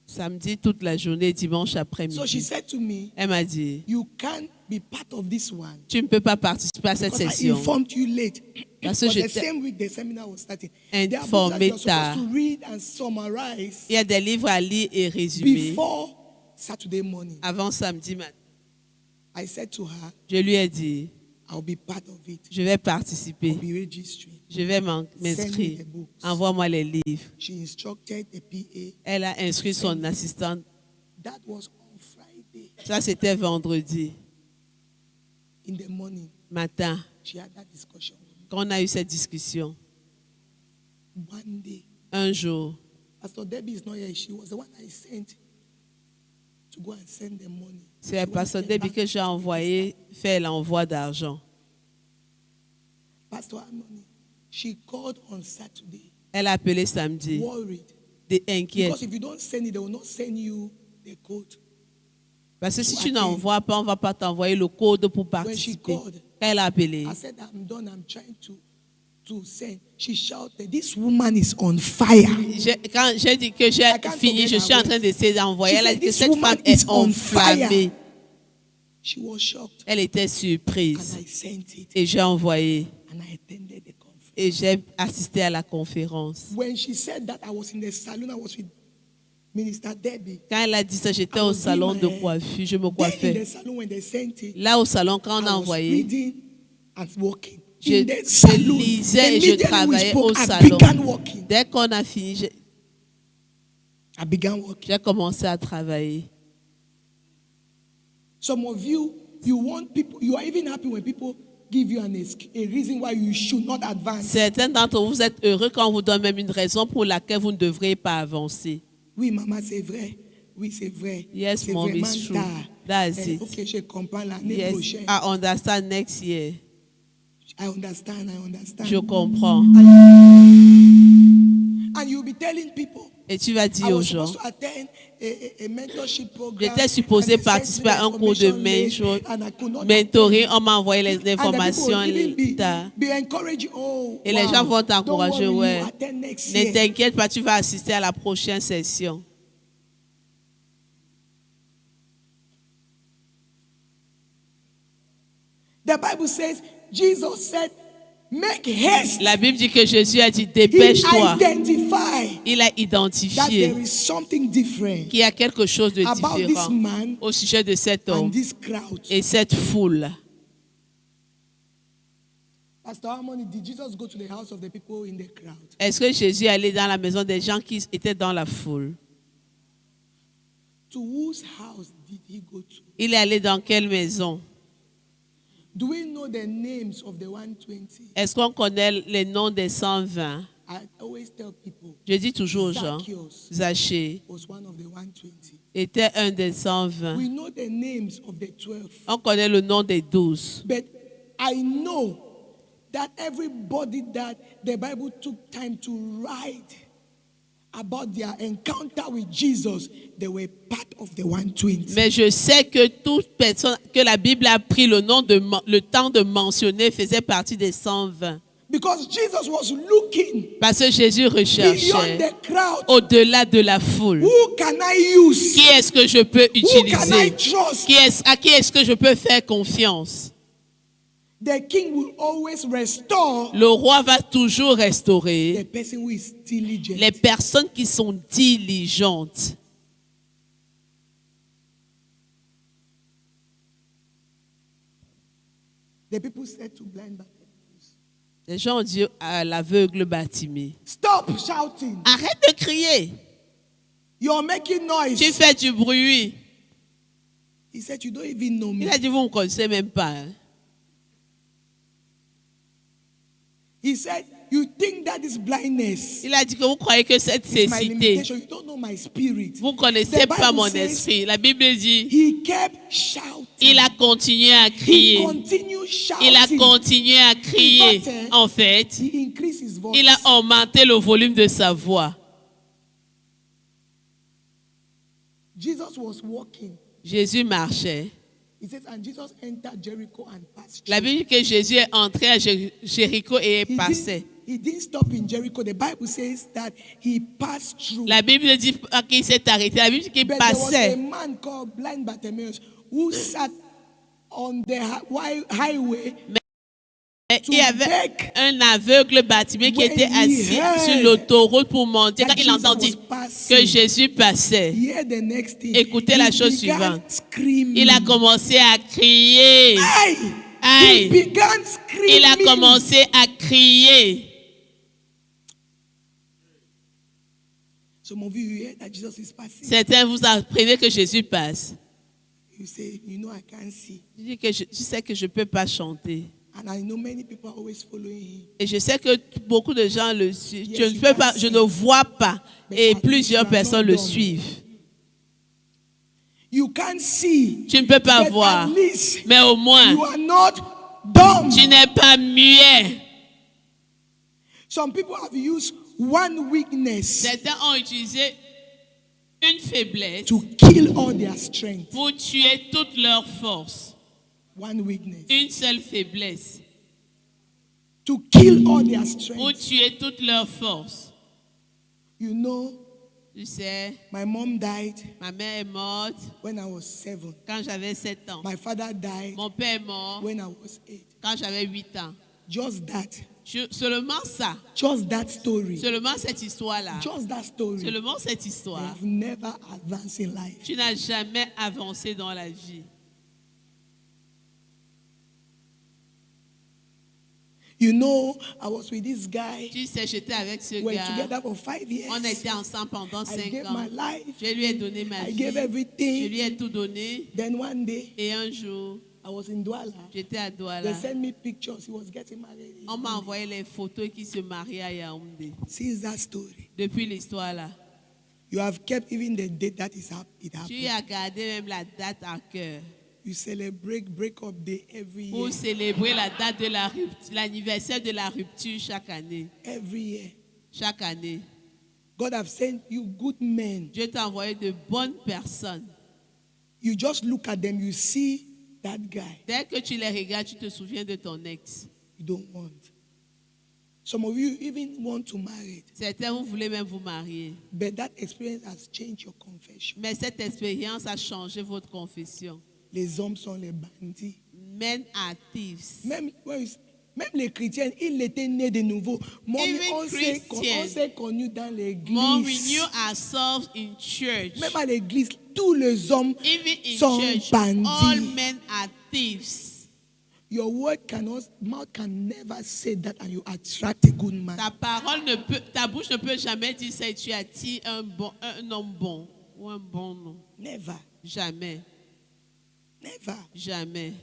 Samedi toute la journée, dimanche So she après-midi. said to me, Elle m'a dit, you can't be part of this one tu ne peux pas participer à cette because I session. informed you late. Parce que But the j'étais same week the seminar was starting. There are books that informé you're tard. supposed to read and summarize Il y a des livres à lire et résumer before Saturday morning. avant samedi matin. I said to her, Je lui ai dit, I'll be part of it. je vais participer. I'll be registering. Je vais m'inscrire. Envoie-moi les livres. She instructed the PA. Elle a instruit son assistante. That was on Friday Ça, c'était vendredi in the morning. matin, She had that discussion with me. quand on a eu cette discussion. One day, Un jour, Pastor Debbie is not here. She was the one I sent to go and send them money. C'est à Pasteur Debbie que j'ai envoyé faire l'envoi d'argent. Pastor Harmony, she called on Saturday, Elle a appelé samedi, worried. inquiète. Because if you don't send it, they will not send you the code. Parce que si tu n'envoies pas, on ne va pas t'envoyer le code pour participer. Quand elle a appelé, I said, I'm done, I'm trying to send. She shouted, this woman is on fire. quand j'ai dit que j'ai fini, je suis en train d'essayer d'envoyer. Elle a dit que cette femme est enflammée. She was shocked. Elle était And surprise. I sent it. Et j'ai envoyé. And I attended the conference. Et j'ai assisté à la conférence. When she said that, I was in the salon, I was with Minister Debbie. Quand elle a dit ça, j'étais au salon de coiffure, je me Then in coiffais. the salon, when they sent it, Là au salon, quand on a I was envoyé, reading and walking. je In the salon, lisais et je immediately we travaillais au spoke, I salon. began walking. Dès qu'on a fini, I began walking. j'ai commencé à travailler. Some of you, you want people, you are even happy when people give you a reason why you should not advance. Certains d'entre vous êtes heureux quand on vous donne même une raison pour laquelle vous ne devriez pas avancer. Oui, maman, c'est vrai. Oui, c'est vrai. Yes, c'est mom, vraiment it's true. tard. That's it. Ok, je comprends l'année Yes, prochaine. I understand next year. I understand. Je comprends. And you'll be telling people, Et tu vas I dire aux was gens, supposed to attend a mentorship program. j'étais supposé and they participer sent à un me cours de information late, and I could not mentoring. On m'a envoyé les attend. And the informations people will even tard. be encouraging. Oh, Et les gens vont t'encourager, don't worry, ouais. you attend next Ne year. t'inquiète pas, tu vas assister à la prochaine session. The Bible says, Jesus said, make haste. La Bible dit que Jésus a dit, He dépêche-toi. identified Il a that there identifié is something different qu'il y a quelque chose de about this différent man au sujet de cet and homme this crowd. et cette foule. Pastor Harmony, did Jesus go to the house of the people in the crowd? Est-ce que Jésus est allé dans la maison des gens qui étaient dans la foule? To whose house did he go to? Il est allé dans quelle maison? Do we know the names of the 120? Est-ce qu'on connaît les noms des 120? I always tell people, Je dis toujours aux gens, Zacchaeus Zachée was one of the 120. était un des 120. We know the names of the 12. On connaît le nom des 12. But I know that everybody that the Bible took time to write about their encounter with Jesus, they were part of the 120. Mais je sais que toute personne que la Bible a pris le temps de mentionner faisait partie des 120. Because Jesus was looking Parce que Jésus beyond recherchait the crowd. au-delà de la foule. Who can I use? Qui est-ce que je peux Who can I utiliser? trust? À qui est-ce que je peux faire confiance? The king will always restore Le roi va toujours the restaurer person who is diligent. les personnes qui sont diligentes. The people said to blind Bartimaeus, Les gens ont dit à l'aveugle Bartimée, stop shouting. arrête de crier, You're making noise. tu fais du bruit. He said, you don't even know me. Il a dit, vous ne me connaissez même pas. Hein? He said, you think that is blindness. Il a dit que vous croyez que cette My cécité, limitation. You don't know my spirit. vous ne connaissez The pas Bible mon says esprit. La Bible dit, He kept shouting. il a continué à He crier. continued shouting. Il a continué à crier. En fait, He increased his voice. il a augmenté le volume de sa voix. Jesus was walking. Jésus marchait. He says, and Jesus entered Jericho and passed through. La Bible dit que Jésus est entré à Jéricho et est passé. He didn't stop in Jericho. The Bible says that he passed through. La Bible dit pas qu'il s'est arrêté. La Bible dit qu'il But there was a passait. man called blind Bartimaeus who sat on the highway. Il y avait un aveugle Bartimée qui était assis sur l'autoroute pour monter. Quand il entendit que Jésus passait, Hear the next thing. écoutez la He chose began suivante. screaming. Il a commencé à crier. Hey! Aïe. He began screaming. Il a commencé à crier. Some of you hear that Jesus is passing. Certains vous apprenez que Jésus passe. You say, you know, I can't see. Je dis que je sais que je ne peux pas chanter. And I know many people are always following him. Et je sais que beaucoup de gens le suivent. Yes, Je ne you peux can pas, see. je ne vois pas. But Et at least plusieurs you are personnes not le dumb. suivent. You can't see. Tu ne peux pas But voir. at least Mais au moins, you are not dumb. tu n'es pas muet. Some people have used one weakness Certains ont utilisé une faiblesse to kill all their strength. pour tuer toute leur force. One weakness. Une seule faiblesse To kill all their pour strength. tuer toute leur force. You know, Tu sais, my mom died ma mère est morte when I was 7. quand j'avais 7 ans. My father died Mon père est mort when I was 8. quand j'avais 8 ans. Just that. Seulement ça. Just that story. Seulement cette histoire-là. Just that story. Seulement cette They histoire. have never advanced in life. Tu n'as jamais avancé dans la vie. You know, I was with this guy. Tu sais, j'étais avec ce We were gars. together for 5 years. On était ensemble pendant I 5 gave ans. my life. Je lui ai donné ma I vie. gave Je everything. lui ai tout donné. Then one day, Et un jour, I was in Douala. j'étais à They Douala. sent me pictures. He was getting married. On m'a envoyé les photos qui se mariaient à Yaoundé. Since that story, Depuis l'histoire là. you have kept even the date that it Tu happened. as gardé même la date à cœur You celebrate breakup day every year. pour célébrer la date de la rupture, l'anniversaire de la rupture chaque année. Every year. Chaque année. God have sent you good men. Dieu t'a envoyé de bonnes personnes. You just look at them, you see that guy Dès que tu les regardes, tu te souviens de ton ex. you don't want. Some of you even want to marry, Certains, vous voulez même vous marier. but that experience has changed your confession. Mais cette expérience a changé votre confession. Les hommes sont les bandits. Men are thieves. Même les chrétiens, ils étaient nés de nouveau. Even On Christians. s'est connus dans More we l'église. knew ourselves in church. Même à l'église, tous les hommes Even in sont church, all bandits. men are thieves. Your mouth can never say that and you attract a good man. Ta bouche ne peut jamais dire ça et tu attires un homme bon ou un bon nom. Never. Jamais, Never. jamais.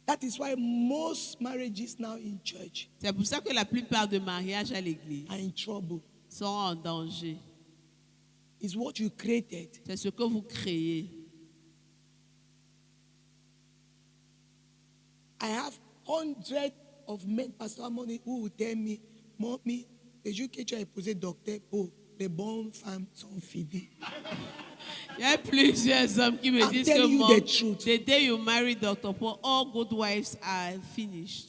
That is why most marriages now in church C'est pour ça que la plupart des mariages à l'église are in trouble. sont en danger. It's what you created. C'est ce que vous créez. I have hundreds of men, Pastor Money, who will tell me, Mommy, l'éducation est posé docteur pour les bonnes femmes sont fidèles. Il y a plusieurs hommes qui me I'm disent telling you que the truth. the day you marry Dr. Paul, all good wives are finished.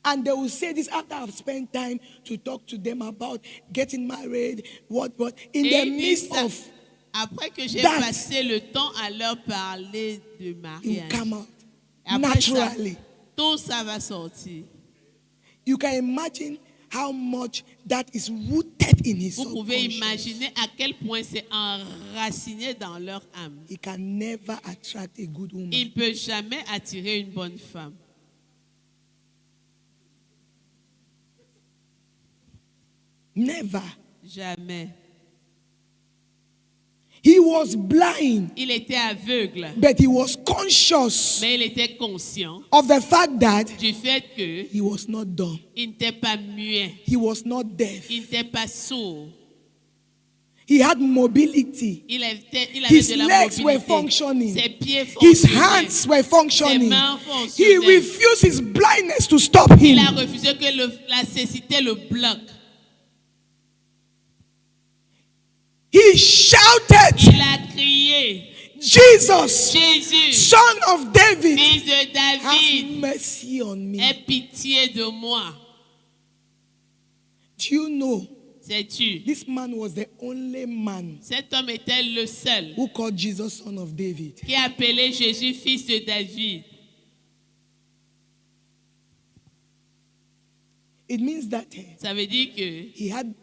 And they will say this after I've spent time to talk to them about getting married, what. In Et the ils midst disent ça. of Après que j'ai that, passé le temps à leur parler de you mariage, come out après ça, naturally. tout ça va sortir. You can imagine how much that is rooted in his Vous pouvez subconscious. imaginer à quel point c'est enraciné dans leur âme. He can never attract a good woman. Il ne peut jamais attirer une bonne femme. Never. Jamais. He was blind, Il était aveugle, but he was conscious mais il était conscient of the fact that du fait que he was not dumb. il n'était pas muet, He was not deaf. il n'était pas sourd. He had mobility. Il avait His de la legs were mobilité. functioning. Ses pieds His fonctionnaient. hands were functioning. Ses mains He fonctionnaient. refused his blindness to stop Il a him. refusé que la cécité le bloque. He shouted, Il a crié, Jesus, Jésus, Son of David, fils de have David, mercy on me. aie pitié de moi. Do you know, Sais-tu, this man was the only man cet homme était le seul who called Jesus Son of David. qui a appelé Jésus fils de David. It means that Ça veut dire que he had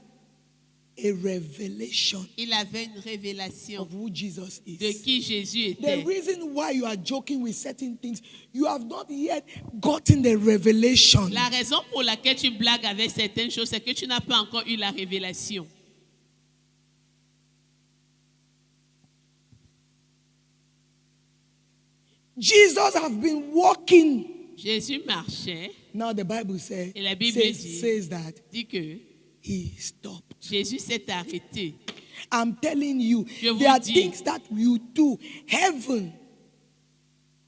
a revelation il avait une révélation of who Jesus de is. qui Jésus The était. reason why you are joking with certain things, you have not yet gotten the revelation. La raison pour laquelle tu blagues avec certaines choses, c'est que tu n'as pas encore eu la révélation. Jesus have been walking. Jésus marchait, Now the Bible says, Et la Bible dit- says that dit que he stopped. Jésus s'est arrêté. I'm telling you, Je vous there are dis. things that you do. Heaven,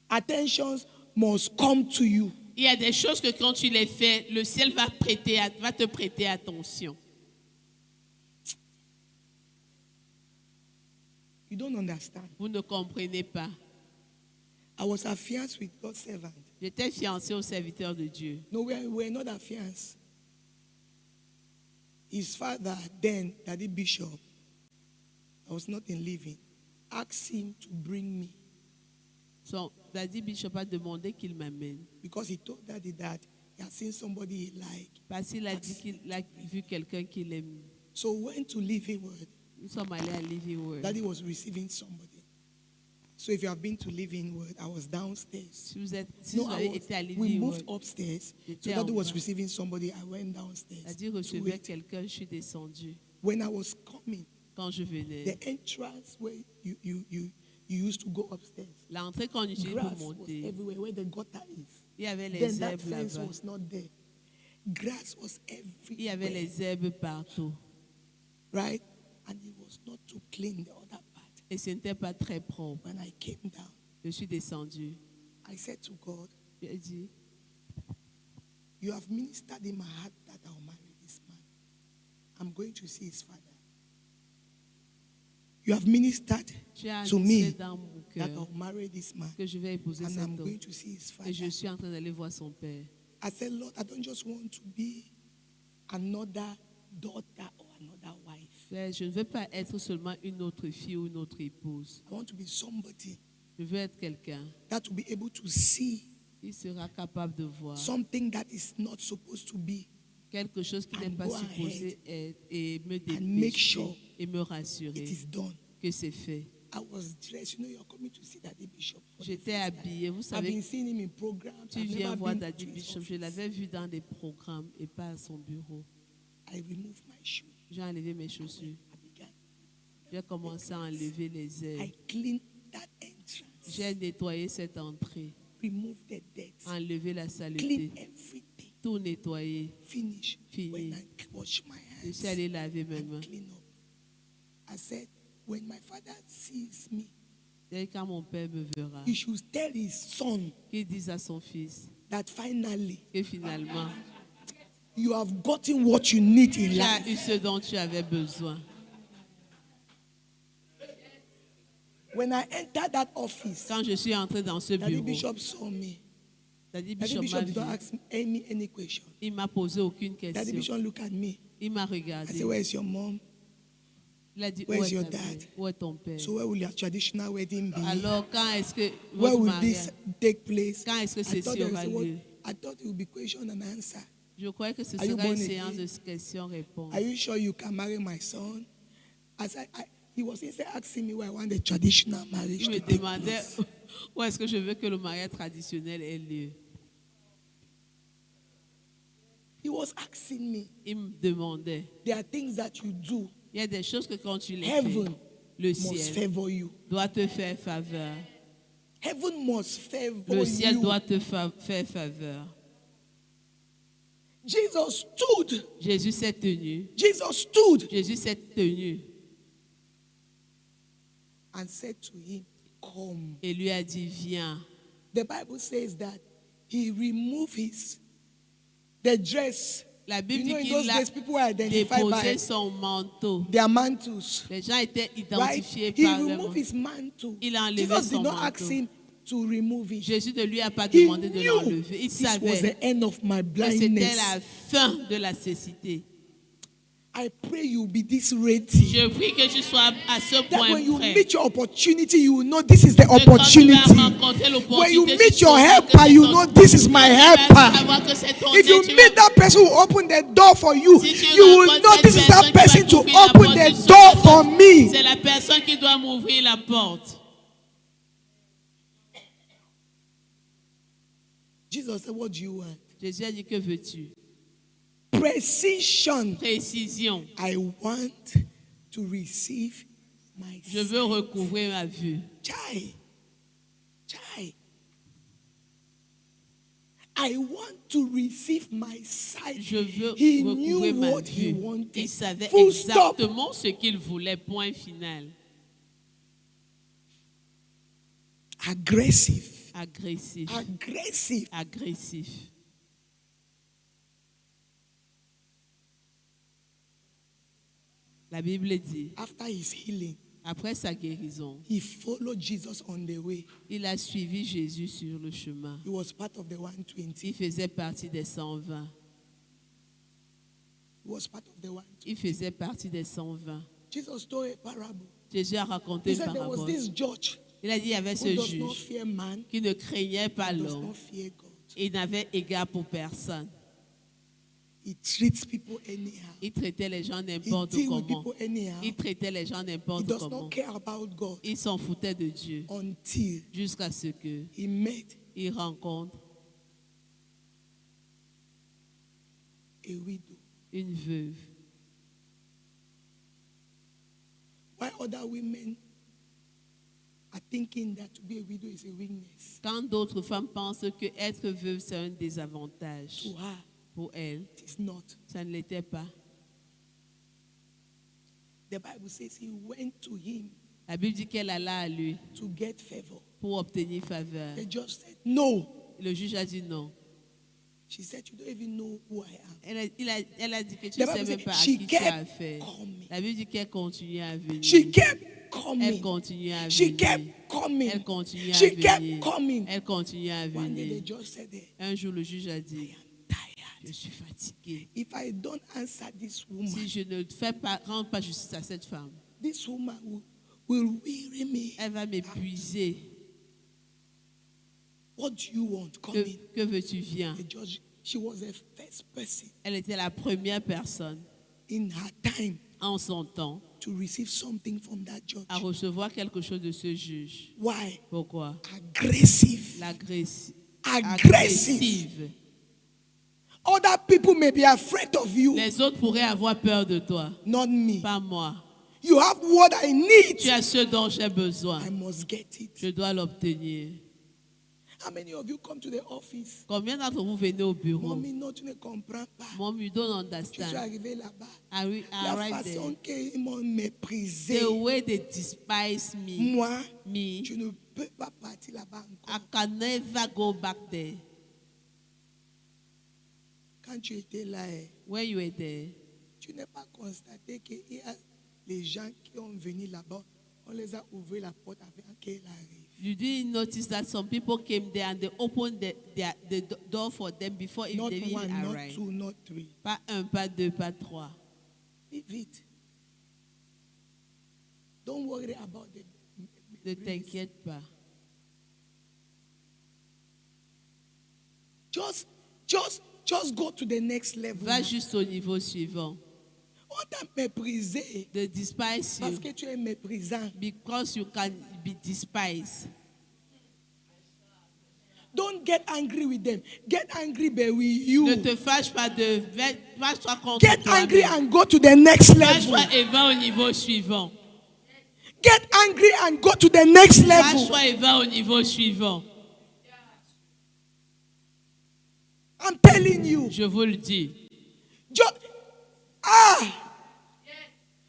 attention must come to you. Il y a des choses que quand tu les fais, le ciel va te prêter attention. You don't understand. Vous ne comprenez pas. I was affianced with God's servant. J'étais fiancée au serviteur de Dieu. No, we were not affianced. His father, then, Daddy Bishop, I was not in living, asked him to bring me Son Daddy Bishop a demandé qu'il m'amène. because he told Daddy that he had seen somebody he liked. Parce qu'il a dit qu'il a vu quelqu'un qu'il aime. So we went to Living Word. Nous sommes allés à Living Word. Daddy was receiving somebody. So if you have been to Living Word, I was downstairs. Si vous avez été à we Living moved Word, upstairs. So J'étais Daddy en was bas. receiving somebody. I went downstairs. Daddy to recevait wait. quelqu'un, je suis descendue. When I was coming, Quand je venais, the entrance where you used to go upstairs, l'entrée qu'on utilise grass pour was monter, everywhere where the gutter is. il y avait Then les that herbes fence là-bas. was not there. Grass was Il y avait everywhere, les herbes partout. right? And it was not to clean the other part. Et ce n'était pas très propre. When I came down, Je suis descendue. I said to God, J'ai dit, you have ministered in my heart that I'll marry this man. I'm going to see his father. You have ministered tu as to annoncé me dans mon that cœur I'll marry this man. que je vais épouser And cet I'm homme. going to see his father. Et je suis en train d'aller voir son père. I said, Lord, I don't just want to be another daughter or another wife. Père, je ne veux pas être seulement une autre fille ou une autre épouse. I want to be somebody Je veux être quelqu'un that will be able to see qui sera capable de voir something that is not supposed to be quelque chose qui n'est And pas go supposé être et me and make dépêcher sure et me it rassurer is done. que c'est fait. I was dressed. You know, you're coming to see Daddy Bishop. For the J'étais first time. habillée. Vous I've been savez, seeing him in programs. tu I've viens never voir been Daddy to his Bishop. Je office. l'avais vu dans des programmes et pas à son bureau. I removed my shoe. J'ai enlevé mes chaussures. I began. J'ai commencé à enlever les ailes. I cleaned that entrance. J'ai nettoyé cette entrée, Remove the dirt. enlevé la Clean saleté, everything. tout nettoyé. Finish. Fini. When I wash my Je hands suis allée laver mes mains. and clean up. I said, when my father sees me, Et quand mon père me verra, he should tell his son qu'il dise à son fils that finally que finalement, you have gotten what you need in tu as life. eu ce dont tu avais besoin. When I entered that office, Quand je suis entrée dans ce Daddy bureau, Bishop saw me. Daddy Daddy Bishop m'a Bishop vu. did not ask me any question. Il m'a posé aucune Daddy question. Bishop looked at me. Il m'a I regardé. said, where is your mom? Il a dit, Where où is est your ta dad? mère? Où est ton père? So where will your traditional wedding be? Alors, quand est-ce que Where votre will mariage, this take place? quand est-ce que I thought, ceci there aura was lieu? I thought it would be question and answer. Je croyais que ce Are you serait une born séance again? de questions-réponses. Are you sure you can marry my son? He was instead asking me where I want the traditional marriage Il me to take demandait place. où est-ce que je veux que le mariage traditionnel ait lieu. He was asking me. Il me demandait. There are things that you do. Il y a des choses que quand tu les fais, Heaven le must ciel favor you. doit te faire faveur. Heaven must favor Le ciel you. doit te faire faveur. Jesus stood. Jésus s'est tenu. Jesus stood Jésus s'est tenu and said to him, come. et lui a dit, viens. The Bible says that he removed the dress. La Bible You know, dit in those qu'il a days, people were identified by déposé son manteau. their mantles. Les gens étaient Right? identifiés He par le removed manteau. his mantle. Il a enlevé Jesus son did not ask manteau. him to remove it. Jésus ne lui a pas He demandé de knew l'enlever. Il this was savait the end of my que c'était blindness. la fin de la cécité. I pray you be this ready. Je prie que tu sois à ce That point when you prêt. meet your opportunity, you will know this is the Que quand tu vas opportunity. rencontrer l'opportunité, When you tu meet your sauras que helper, c'est you ton- know this is my Tu vas helper. savoir que c'est ton If you aide, tu meet vas- that person who open the door for you, Si tu you will rencontres know cette this is that personne person qui to va t'ouvrir la open porte, the tu door sauras for que me. C'est la personne qui doit m'ouvrir la porte. Jesus said, what do you want? Jésus a dit, que veux-tu? Precision. Précision. I want to receive my Je veux recouvrir ma vue. Chai. Chai. I want to receive my sight. Je veux He recouvrer knew ma what he vue. wanted. Il savait Full stop. exactement ce qu'il voulait, point final. Aggressive. Agressif. Aggressive. Agressif. La Bible dit, After his healing, après sa guérison, he followed Jesus on the way. il a suivi Jésus sur le chemin. He was part of the 120. Il faisait partie des 120. He was part of the 120. Il faisait partie des 120. Jesus told a parable. Jésus a raconté He une said there was parabole. this judge Il a dit, il y avait who ce does not juge fear man, qui ne craignait pas does l'homme not fear God. et n'avait égard pour personne. He treats people anyhow. Il traitait les gens He n'importe deals with comment. people anyhow. Il traitait les gens He n'importe does comment. not care about God Il s'en foutait de Dieu until jusqu'à ce que he met il rencontre a widow. une veuve. Why other women are thinking that to be a widow is a weakness, Quand d'autres femmes pensent que être veuve c'est un désavantage to her, pour elles, it is not. ça ne l'était pas. The Bible says he went to him La Bible dit qu'elle alla à lui to get favor. pour obtenir faveur. The judge said, no. Le juge a dit non. She said, you don't even know who I am. Elle a dit que tu The ne sais Bible même says pas à she qui tu as kept affaire. coming. La Bible dit qu'elle continuait à venir. She kept Elle coming. continuait à She venir. kept coming. Elle continuait à She venir. kept coming. Elle continuait à One day venir. the judge said, Un jour, le juge a dit, I am tired. je suis fatigué. If I don't answer this woman, Si je ne rends pas justice à cette femme, this woman will weary me. elle va m'épuiser. What do you want? Come in. Que veux-tu, viens? The judge, she was the first person Elle était la première personne in her time en son temps to receive something from that judge. à recevoir quelque chose de ce juge. Why? Pourquoi? Aggressive. Aggressive. Aggressive. Other people may be afraid of you, Les autres pourraient avoir peur de toi, not me. pas moi. You have what I need. Tu as ce dont j'ai besoin. I must get it. Je dois l'obtenir. How many of you come to the office? Combien d'entre vous venez au bureau? Mommy, non, tu ne comprends pas. Mom, you don't Je suis understand. arrivé là-bas. I La arrived façon there. qu'ils m'ont méprisé. The way they despise me, Moi, me, je ne peux pas partir là-bas I encore. can never go back there. Quand tu étais là, When you were there, tu n'as pas constaté qu'il y a les gens qui ont venu là-bas. On les a ouvert la porte avant qu'elle arrive. you didn't notice that some people came there and they opened the door for them before if Not they one, didn't not arrive. two, not three. Pas un, pas deux, pas trois. Leave it. Don't worry about them. Ne t'inquiète pas. Just go to the next level. Va juste au niveau suivant. On t'a méprisé They despise parce you que tu es méprisant. because you can be despised. Don't get angry with them. Get angry with you. Ne te fâche pas fâche-toi contre Get angry toi-même. and go to the next level. Fâche-toi et va au niveau suivant. Get angry and go to the next level. Fâche-toi et va au niveau suivant. I'm telling you. Je vous le dis.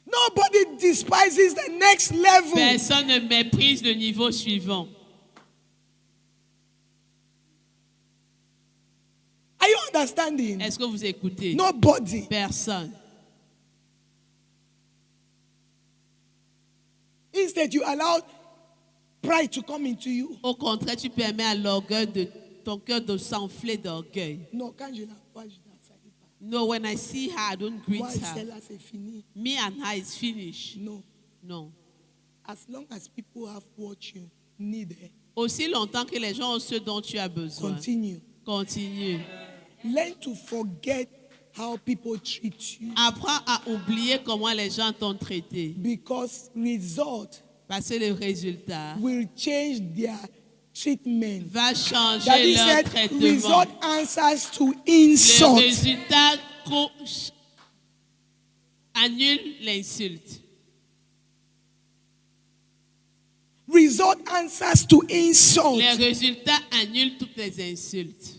Nobody despises the next level. Personne ne méprise le niveau suivant. Are you understanding? Est-ce que vous écoutez? Nobody. Personne. Instead, you allow pride to come into you. Au contraire, tu permets à l'orgueil de ton cœur de s'enfler d'orgueil. Non, quand je la vois, je ne la salue pas. No, when I see her, I don't greet Moi, her. celle-là, c'est fini. Me and her is finished. No. Non. As long as people have what you need, Aussi longtemps que les gens ont ce dont tu as besoin. continue. Continue. Learn to forget how people treat you. Apprends à oublier comment les gens t'ont traité. Because result Parce que le résultat will change their treatment. va changer Daddy leur said traitement. result answers to Le insult. résultat annule l'insulte. Result answers to insult. Les résultats annulent toutes les insultes.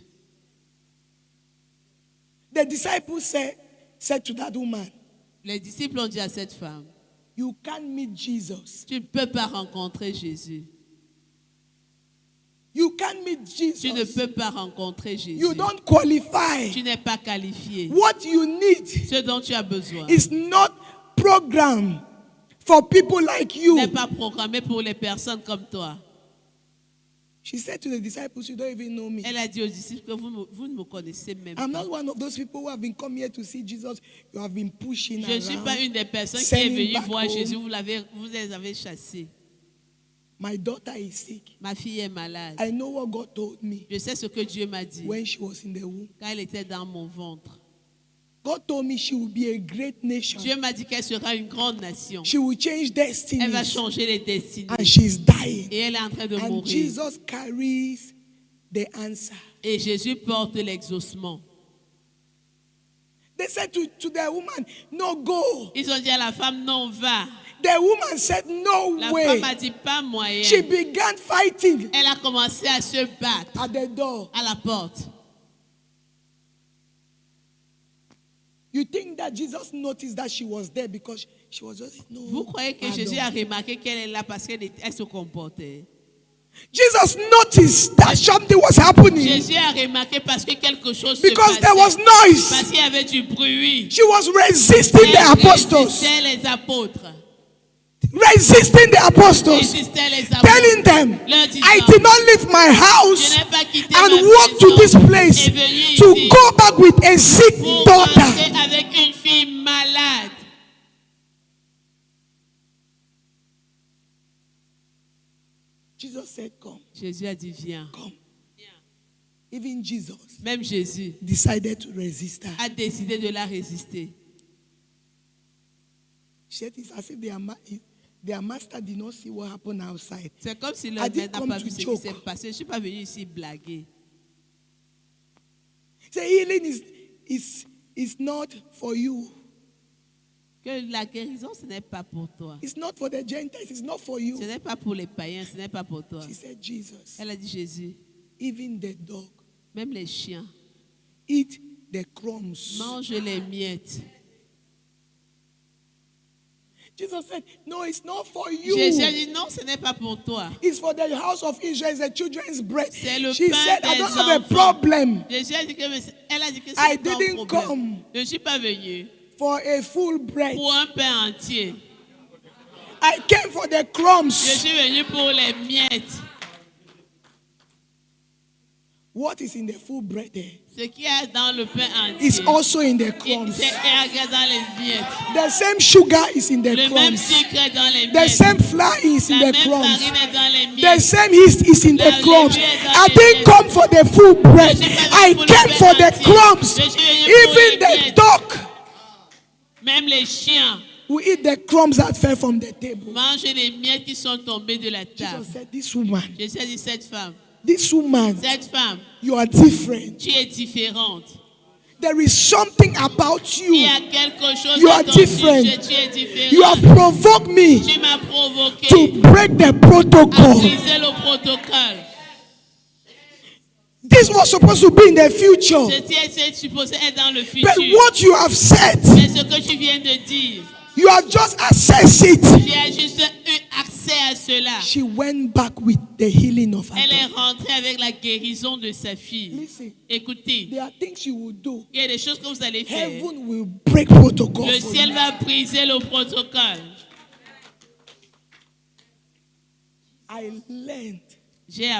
The disciples said to that woman, Les disciples ont dit à cette femme, you can't meet Jesus. tu ne peux pas rencontrer Jésus. You can't meet Tu ne Jesus. peux pas rencontrer Jésus. You don't qualify. Tu n'es pas qualifié. What you need Ce dont tu as besoin is not programmed for people like n'est you. pas programmé pour les personnes comme toi. She said to the disciples, you don't even know me. Elle a dit aux disciples que vous ne me connaissez même I'm pas. not one of those people who have been come here to see Jesus. You have been pushing Je ne suis pas around. une des personnes qui est Sending venue back voir home. Jésus. Vous les avez chassés. My daughter is sick. Ma fille est malade. I know what God told me Je sais ce que Dieu m'a dit when she was in the womb. quand elle était dans mon ventre. God told me she will be a great nation. Dieu m'a dit qu'elle sera une grande nation. She will change Elle va destinies. changer les destinies. And she's dying. Et elle est en train de And mourir. Jesus carries the answer. Et Jésus porte l'exaucement. They said to the woman, no, go. Ils ont dit à la femme, non, va. The woman said, no La way. femme a dit, pas moyen. She began fighting Elle a commencé à se battre at the door. à la porte. You think that Jesus noticed that she was there because she was just, no. Vous croyez que pardon. Jésus a remarqué qu'elle est là parce qu'elle se comportait? Jesus noticed that something was happening Jésus a remarqué parce que quelque chose se because passait. there was noise. Parce qu'il y avait du bruit. She was resisting the Elle apostles. résistait les apôtres. Resisting the apostles. Résistait les apôtres. Telling them, Leur disant, I did not leave my je house n'ai pas quitté and ma walk to maison this place et venu to ici go back with a sick pour daughter. rentrer avec une fille malade. Jesus said, come, Jésus a dit, viens. come. Even Jesus Même Jésus decided to resist her. a décidé de la résister. She said it's as if their master did not see what happened outside. C'est comme si le I maître didn't n'a come pas to vu ce qui joke. s'est passé. Je ne suis pas venu ici blaguer. Say healing is not for you. Que la guérison, ce n'est pas pour toi. It's not for the Gentiles. It's not for Ce you. n'est pas pour les païens, ce n'est pas pour toi. She said, Jesus, Elle a dit, Jésus, even the dog même les chiens eat the crumbs. mangent les miettes. Jesus said, no, it's not for you. Jésus a dit, non, ce n'est pas pour toi. It's for the house of Israel. It's the children's bread. C'est le She pain said, I des don't have a enfants. problem Jésus a dit que, elle a dit que I c'est pas un didn't problème. come. Je ne suis pas venu for a full bread. pour un pain entier. I came for the Je crumbs. suis venu pour les miettes. What is in the full bread there? Ce qu'il y a dans le pain entier, It's also in the et crumbs. c'est également dans les miettes. The same sugar is in the Le même crumbs. sucre est dans les The miettes. same flour is in La the même crumbs. farine est dans les The miettes. same yeast is in the La crumbs. levure est dans I les didn't miettes. come for the full bread. Je suis pas I venu pour le came pain for the entier. crumbs. Je suis venu pour Even les the miettes. dog Même les chiens will eat the crumbs that fell from the table. mangent les miettes qui sont tombées de la table. Jesus said, this woman, Jésus a dit, cette femme, you are different. tu es différente. There is something about Il y you. a quelque chose You à are ton different. sujet, tu es différente. You have provoked me Tu m'as provoqué to break the à protocol. briser le protocole. This was supposed to be in the future. Ceci est supposé être dans le But futur. what you have said, Mais ce que tu viens de dire, you have just assessed it. tu as juste eu accès à cela. She went back with the healing of her Elle est daughter. rentrée avec la guérison de sa fille. Listen, Écoutez, there are things you will do. il y a des choses que vous allez faire. Heaven will break protocol. Le for ciel you. va briser le protocole. I learned J'ai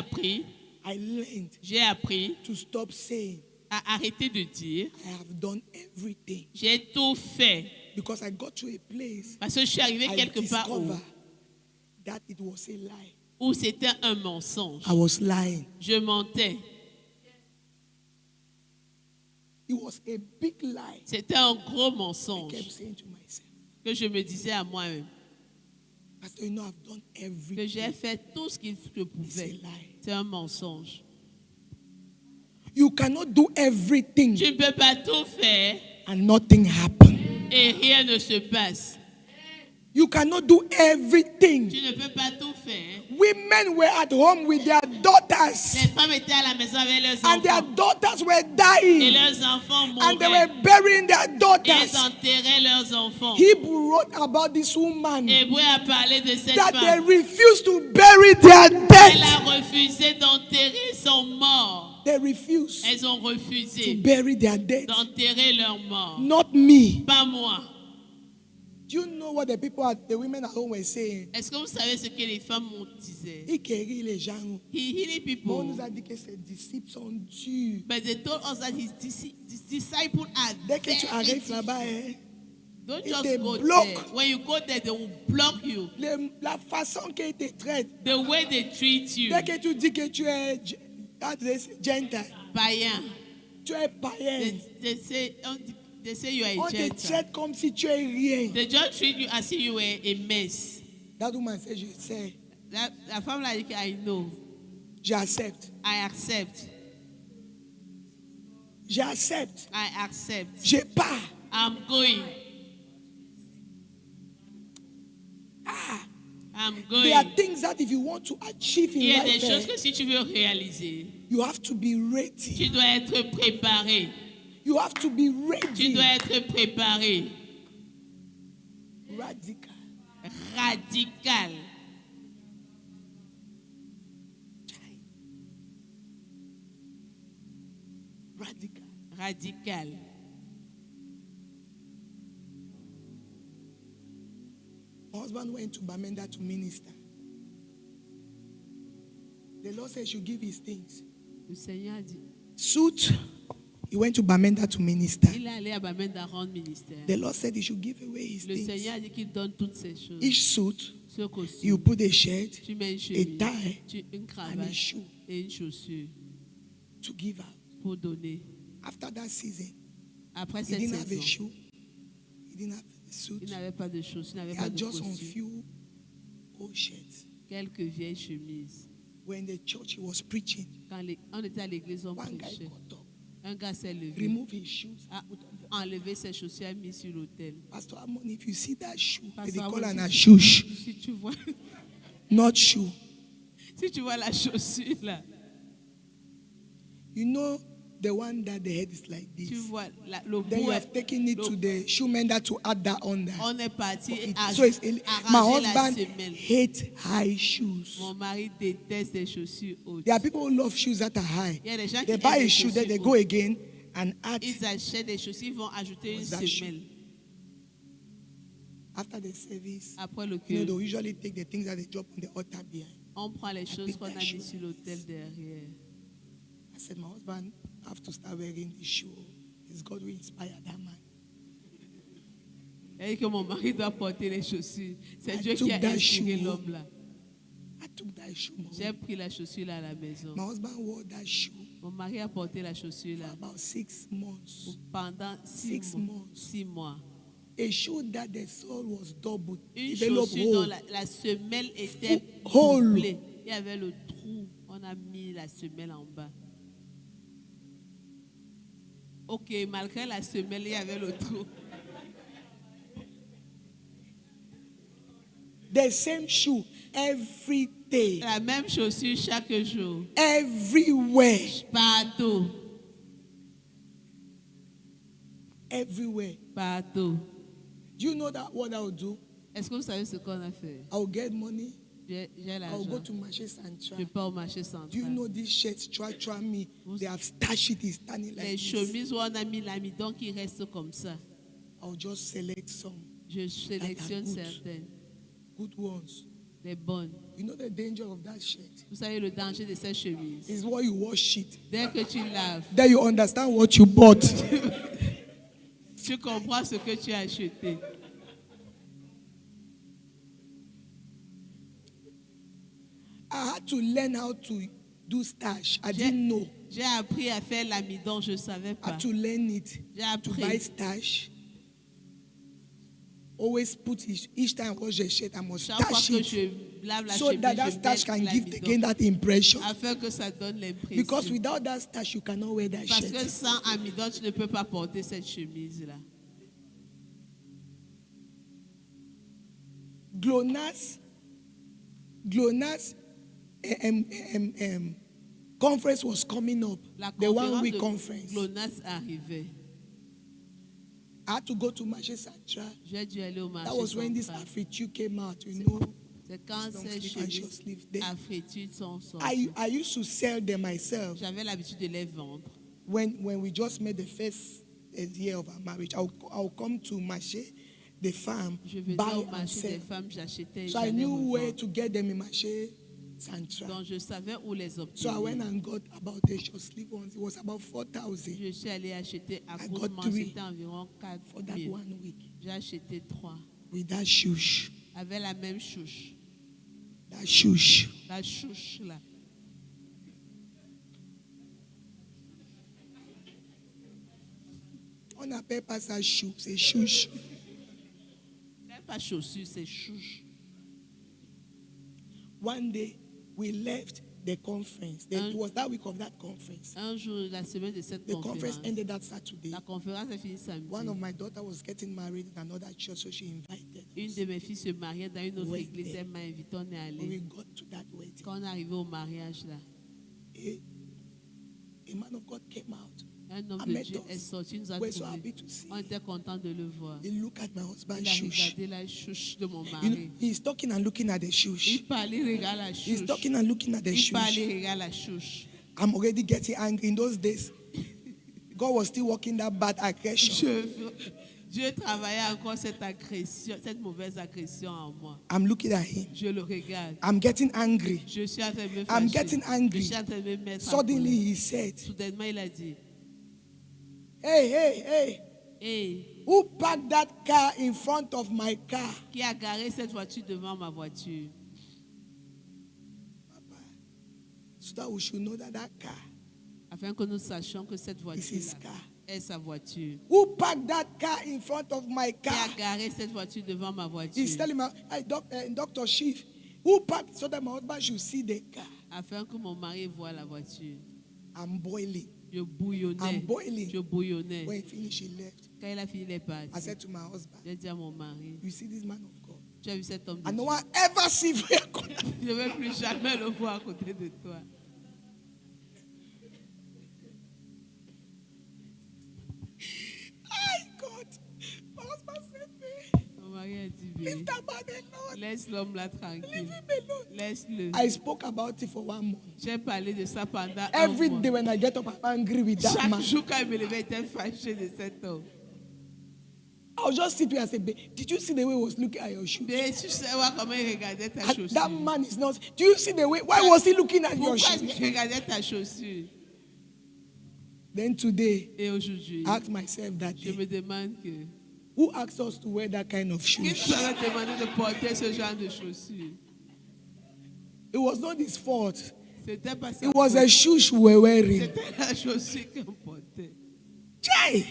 appris to stop saying, à arrêter de dire, I have done everything. j'ai tout fait. Because I got to a place, Parce que je suis arrivé I quelque part discovered that it was a lie. où c'était un mensonge. I was lying. Je mentais. It was a big lie. C'était un gros I mensonge kept saying to myself, que je me disais à moi-même. Pastor, you know I've done Que everything. j'ai fait tout ce que je It's a pouvais. lie. C'est un mensonge. You cannot do everything Tu ne peux pas tout faire and nothing happen. et rien ne se passe. You cannot do everything. Tu ne peux pas tout faire. We women were at home with their daughters, Les femmes étaient à la maison avec leurs and their enfants. daughters were Et dying, leurs enfants and they mouraient. were burying their Et ils daughters. enterraient leurs enfants. Hebrew wrote about this woman Hébreu a parlé de cette that they femme. refused to bury their Elle dead. a refusé d'enterrer son mort. They refused Elles ont to refusé bury their dead. d'enterrer leur mort. Not me. Pas moi. Do you know what the women at home were saying? Est-ce que vous savez ce que les femmes ont disait? Il guérit les gens. He healed Mais on people. nous a dit que ses disciples sont durs. But they told us that his disciples are Dès que tu very arrives difficult. là-bas, hein, Don't ils te just go bloquent. there. When you go there, they will block you. la façon qu'ils te traitent, The way they treat you. dès que tu dis que tu es gentile, Païen. tu es païen, They say you are on a te Gentile. traite comme si tu es rien. They just treat you as if you were a mess. That woman said, je sais, La femme l'a dit que I know. j'accepte, I accept. j'accepte, I accept. je pars. I'm going. I'm There are going. things that if you want to achieve Il y in a des life, choses que si tu veux réaliser, you have to be ready. tu dois être préparé. You have to be Tu ready. dois être préparé. Radical. Radical. Radical. Radical. My husband went to Bamenda to minister. The Lord said he should give his things. Le Seigneur a dit, Suit. He went to Bamenda to minister. il est allé à Bamenda rendre ministère. The Lord said he should give away his Le things. Seigneur a dit qu'il donne toutes ces choses. Each suit, Ce costume, you put a shirt, tu mets une a chemise, tie, une and a cravate shoe et une chaussure to give out. pour donner. After that season, Après he cette didn't have a saison, shoe. He didn't have a suit. il n'avait pas de chaussures, il He n'avait pas had de just some costume. few old shirts. Quelques vieilles chemises. When the church he was preaching, Quand on était à l'église, on one guy prêchait. got up, Un gars s'est levé, removed his shoes. a enlevé ses chaussures, a mis sur l'autel. Pastor Amon, if you see that shoe, Pastor they call Amon, an a shush, Si tu vois, not shoe. si tu vois la chaussure là, You know the one that the head is like tu this. vois le Then you bout. have taken it to the shoe mender to add that on there. On est parti So it's, my arranger la husband semelle. hates high shoes. Mon mari déteste les chaussures hautes. There are people who love shoes that are high. Il y a des gens They qui buy aiment a les shoe, then they chaussures go hautes. again and add Ils achètent des chaussures, ils vont ajouter une What's that shoe? semelle. after the service. Après le You know, culte, they'll usually take the things that they drop on the altar behind. on prend les choses pick qu'on that a shoe. mis sur l'autel derrière. I said, my husband have to start wearing this shoe. It's God who inspired that man. Et que mon mari doit porter les chaussures. C'est I Dieu took qui a that inspiré shoe. l'homme là. I took that shoe. J'ai pris la chaussure là à la maison. My husband wore that shoe Mon mari a porté la chaussure for là about 6 months. pendant 6 6 mois. months. 6 mois. A shoe that the sole was doubled. Une Developed chaussure dont hole. la semelle était Hole. doublée. Il y avait le trou. On a mis la semelle en bas. Ok, malgré la semelle, il y avait le trou. The same shoe every day, La même chaussure chaque jour. everywhere, Partout. everywhere. Partout. Do you know that what I will do? Est-ce que vous savez ce qu'on a fait? I will get money. J'ai I will go l'argent. to marché central. Je pars au marché Do you central. know these shirts? Try me. They have stashed it. It's standing like Les this. chemises où on a mis l'amidon qui reste comme ça. I'll just select some Je sélectionne good. certaines. good ones. Les bonnes. You know the danger of that shirt Vous savez le danger de cette chemise. is what you wash it. Dès que tu laves, Then you understand what you bought. tu comprends ce que tu as acheté. I had to learn how to do stash. I didn't know. J'ai appris à faire l'amidon, je ne savais I pas. had to learn it. J'ai To buy appris. stash. Always put it, each time I wash the shirt, I must Chaque fois stash que it. je lave la So chemise, that that je stash mets can give l'amidon. again that impression. Afin que ça donne l'impression. Because without that stash, you cannot wear that Parce que shirt. sans amidon, tu ne peux pas porter cette chemise-là. GLONASS conference was coming up, La the 1 conférence week de conference. GLONASS arrivait. I had to go to Marché Central. J'ai dû aller au marché That was when this central. Afritu came out, you know. C'est quand long ces sleeve and short chemises sleeve. Then affrétues sont sorties. I used to sell them myself. J'avais l'habitude de les vendre. When we just made the first year of our marriage, I'll come to Marché, the farm, Je venais buy au and marché des sell. femmes, j'achetais et So I j'allais knew where revendre. to get them in Marché Central. Donc je savais où les So I obtenir. went and got about a short sleeve ones. It was about 4,000 Je suis allée acheter à I court got de three c'était environ 4 for that 000. 1 week J'ai acheté 3 with that shush. avec la même chouche. That shush. La chouche là. On n'appelle pas ça chou, c'est shush. C'est pas chaussure, c'est chouche. One day we left the conference. It was that week of that conference. Un jour, la semaine de cette The conference conférence, ended that Saturday. la conférence est finie samedi. One of my daughter was getting married in another church, so she invited Une us. de mes filles se mariait dans une autre Ouais. église. Elle m'a invité, on est When we allé. got to that wedding, Quand on est arrivé au mariage là, a man of God came out. un homme I de met Dieu us. est sorti, nous a We're so trouvés. happy to see On him. était contents de le voir. He looked at my husband's Il a shush. regardé la chouche de mon You mari. know, he's talking and looking at the shush. Il parlait, il regarde la He's chouche. talking and looking at the Il parlait, shush. il regarde la chouche. I'm already getting angry. In those days, God was still working that bad aggression. Dieu travaillait encore cette agression, cette mauvaise agression en moi. I'm looking at him. Je le regarde. I'm getting angry. Je suis en train de me I'm fâcher. getting angry. Je suis en train de me mettre en Suddenly colère. he said, Soudainement, il a dit, hey, hey, who parked that car in front of my car? qui a garé cette voiture devant ma voiture? So that we should know that that car Afin que nous sachions que cette is his voiture car. est sa voiture. Who parked that car in front of my Qui car? a garé cette voiture devant ma voiture? He's telling me, hey, Dr. Chief, who parked so that my husband should see the car? Afin que mon mari voie la voiture. I'm boiling. Je bouillonnais. I'm boiling. Je bouillonnais. When he finished, he left. Quand il a fini les I parties, said to my husband, j'ai dit à mon mari, you see this man of God? tu as vu cet homme de I no Dieu? one ever see you. Je ne vais plus jamais le voir à côté de toi. My God. My husband said to me, Mon mari a dit, leave oui, that man alone. laisse l'homme là Leave tranquille. him alone. Laisse-le. I spoke about it for 1 month. J'ai parlé de ça pendant Every un mois. day when I get up, I'm angry with that Chaque man. jour quand il me levait, il était fâché de cet homme. I'll just sit here and say, babe, did you see the way he was looking at your shoes? Mais tu sais voir comment il regardait ta And chaussure. that man is not. Do you see the way? Why was he looking at your Pourquoi shoes? tu regardais ta chaussure? Then today, Et aujourd'hui, I ask myself that je day, me demande que who asked us to wear that kind of qui shoes? nous avait demandé de porter ce genre de chaussures? It was not his fault. C'était pas ça. It was a shoes we were wearing. C'était la chaussure qu'on portait. Chai!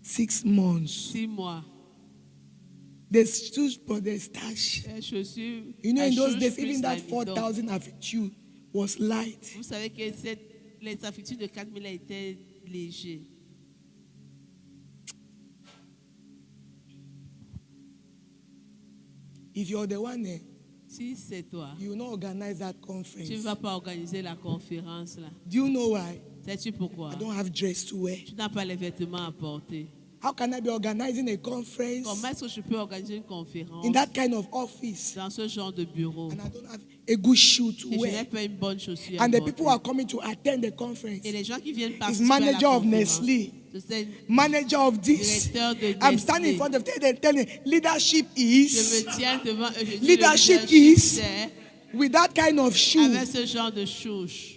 6 months. 6 mois. The shoes for the stash. Les chaussures. You know, la in those chausse days, plus even la that bidon. 4,000 attitude was light. Vous savez que les affections de 4 000 étaient légers. If you're the one, Si c'est toi, you will not organize that tu conference. ne vas pas organiser la conférence là. Do you know why? Sais-tu pourquoi? I don't have dress to wear. Tu n'as pas les vêtements à porter. How can I be organizing a conference Comment est-ce que je peux organiser une conférence in that kind of office dans ce genre de bureau and I don't have a good shoe to et je n'ai wear? pas une bonne chaussure à And the porter? people who are coming to attend the conference Et les gens qui viennent is participer à la manager of conférence, Nestle, c'est manager of this. directeur de I'm standing in Nestlé. front of them and telling leadership Je is me tiens devant eux, je dis, Leadership le is- c'est with that kind of shoe. avec ce genre de chouche.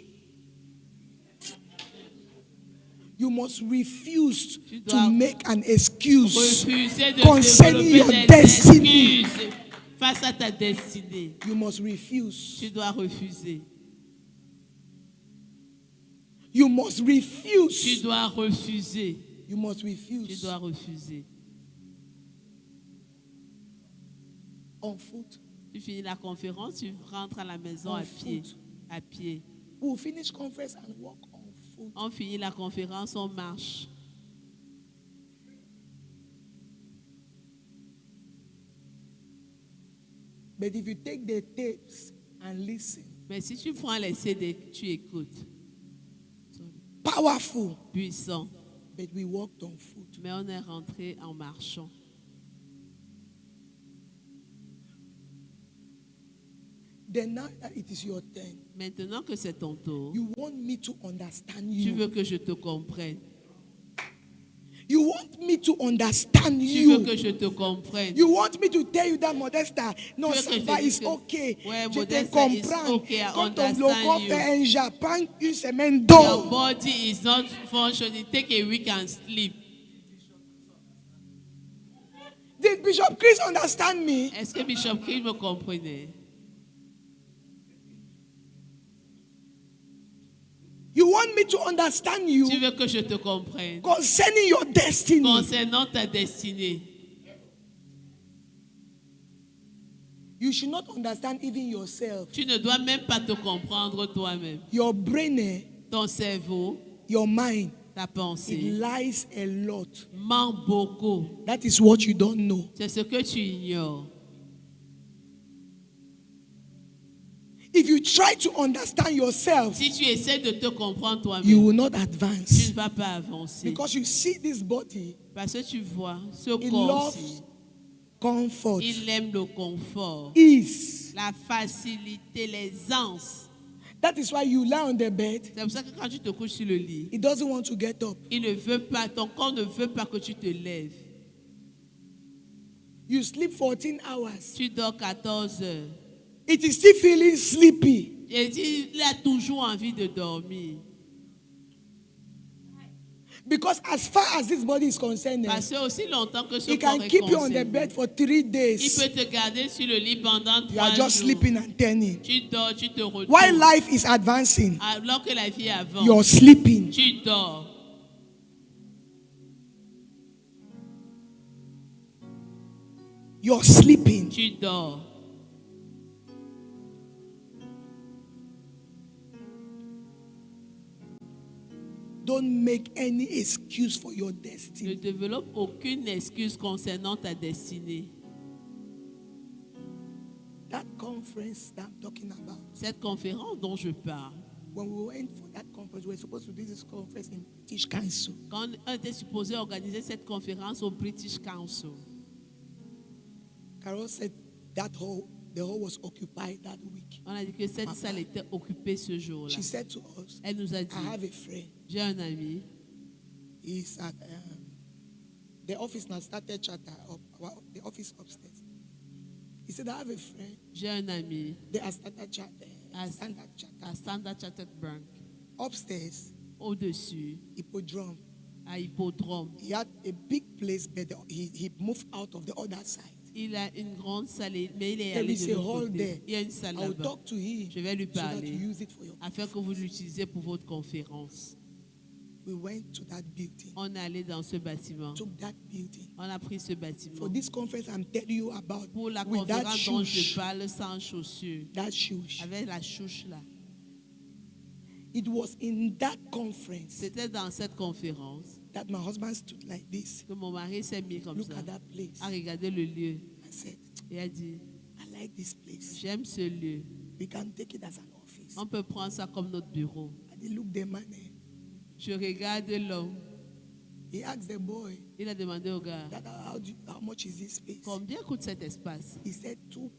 You must refuse Tu to dois make an excuse Refuser de concerning your développer des destiny. excuses face à ta destinée. You must refuse. Tu dois refuser. You must Tu refuse. dois refuser. You must Tu refuse. dois refuser. On foot. Tu finis la conférence, tu rentres à la maison On à pied. foot. À pied. We'll finish conference and walk on foot. On finit la conférence, on marche. But if you take the tapes and listen. Mais si tu prends les CD, tu écoutes. Powerful, Puissant. but we walked on foot. Mais on est rentré en marchant. Then now that it is your turn, Maintenant que c'est ton tour, you want me to understand tu veux you. que je te comprenne. You want me to understand Tu veux que you. je te comprenne. You want me to tell you that Modesta, non, Tu veux ça que je va, dise it's que- okay. Ouais, Je te Modesta, it's comprends. okay, I Quand ton understand loco you. fait un Japon, une semaine Your d'eau. body is not functioning. Take a week and sleep. Did Bishop Chris understand me? Est-ce que Bishop King me comprenait? You want me to understand Tu you veux que je te comprenne concerning your destiny. concernant ta destinée. You should not understand even yourself. Tu ne dois même pas te comprendre toi-même. Your brain, Ton cerveau, your mind, ta it pensée, lies a lot. ment beaucoup. That is what you don't know. C'est ce que tu ignores. If you try to understand yourself, Si tu essaies de te comprendre you toi-même, will not tu advance. ne vas pas avancer. Because you see this body, Parce que tu vois, ce it corps, loves comfort, il aime le confort, ease. la facilité, l'aisance. That is why you lie on the bed. C'est pour ça que quand tu te couches sur le lit, It doesn't want to get up. il ne veut pas, ton corps ne veut pas que tu te lèves. You sleep 14 hours. Tu dors 14 heures. It is still feeling sleepy. Et il a toujours envie de dormir. Because as far as this body is concerned, Parce que aussi longtemps que ce it corps can est keep you on the concerné, bed for 3 il days. peut te garder sur le lit pendant You are 3 just jours. sleeping and turning. Tu dors, tu te retournes. While life is advancing, Alors que la vie avance, you're sleeping. tu dors. You're sleeping. Tu dors. Don't make any excuse for your Ne destiny. développe aucune excuse concernant ta destinée. That conference that I'm talking about, Cette conférence dont je parle, when we went for that conference, we were supposed to do this conference in British Council. quand on était supposé organiser cette conférence au British Council, Carol said that the hall was occupied that week. on a dit que cette salle était occupée ce jour-là. She said to us, Elle nous a dit, I have a friend. j'ai un ami, He's at the office now started chatter up, the office upstairs. He said, I have a friend. j'ai un ami They are started chatter, As- standard chatter. à Standard Chartered Bank, Upstairs, au-dessus, hippodrome. à Hippodrome. He had a big place, but he moved out of the other side. Il a une grande salle, mais il est There allé is de a l'autre hall côté. there. Il y a une salle I will là-bas, talk to him Je vais lui so that parler. you use it for your. afin que vous l'utilisez pour votre conférence. We went to that building, On est allé dans ce bâtiment. took that building. On a pris ce bâtiment. For this conference, I'm telling you about Pour la with that conférence dont je shoes. parle sans chaussures, That shoes. avec la chouche là. It was in that conference C'était dans cette conférence that my husband stood like this. que mon mari s'est mis comme Look ça, at that place. à regarder le lieu. I said, Et a dit, I like this place. j'aime ce lieu. We can take it as an office. On peut prendre ça comme notre bureau. And they looked the man. Je regarde l'homme. He asked the boy, Il a demandé au gars, that how much is this space? combien coûte cet espace? He said 2.5.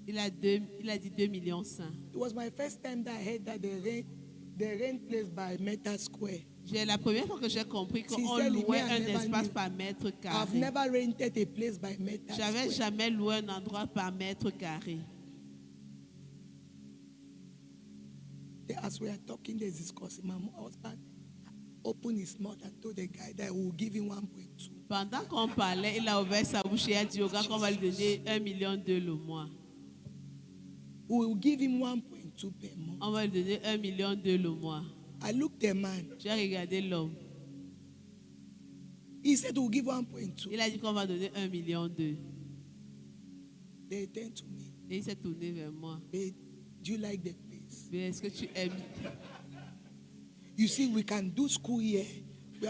Il a dit 2,5 millions. It was my first time that I heard that the rent place by meter square. C'est la première fois que j'ai compris qu'on Sincerely, louait me, I un never espace knew. par mètre I've carré. never rented a place by meter J'avais square. jamais loué un endroit par mètre carré. As we are talking, there's discussing. My husband opened his mouth and told the guy that we will give him 1.2. Pendant qu'on parlait, il a ouvert sa bouche et a dit au gars qu'on va lui donner 1,2 million le mois. We will give him 1.2 per month. On va lui donner 1,2 million le mois. I looked the man. J'ai regardé l'homme. He said we'll give 1.2. Il a dit qu'on va donner 1,2 million. They turned to me. Et il s'est tourné vers moi. Babe, do you like the place? Mais est-ce que tu aimes? You see, we can do school here.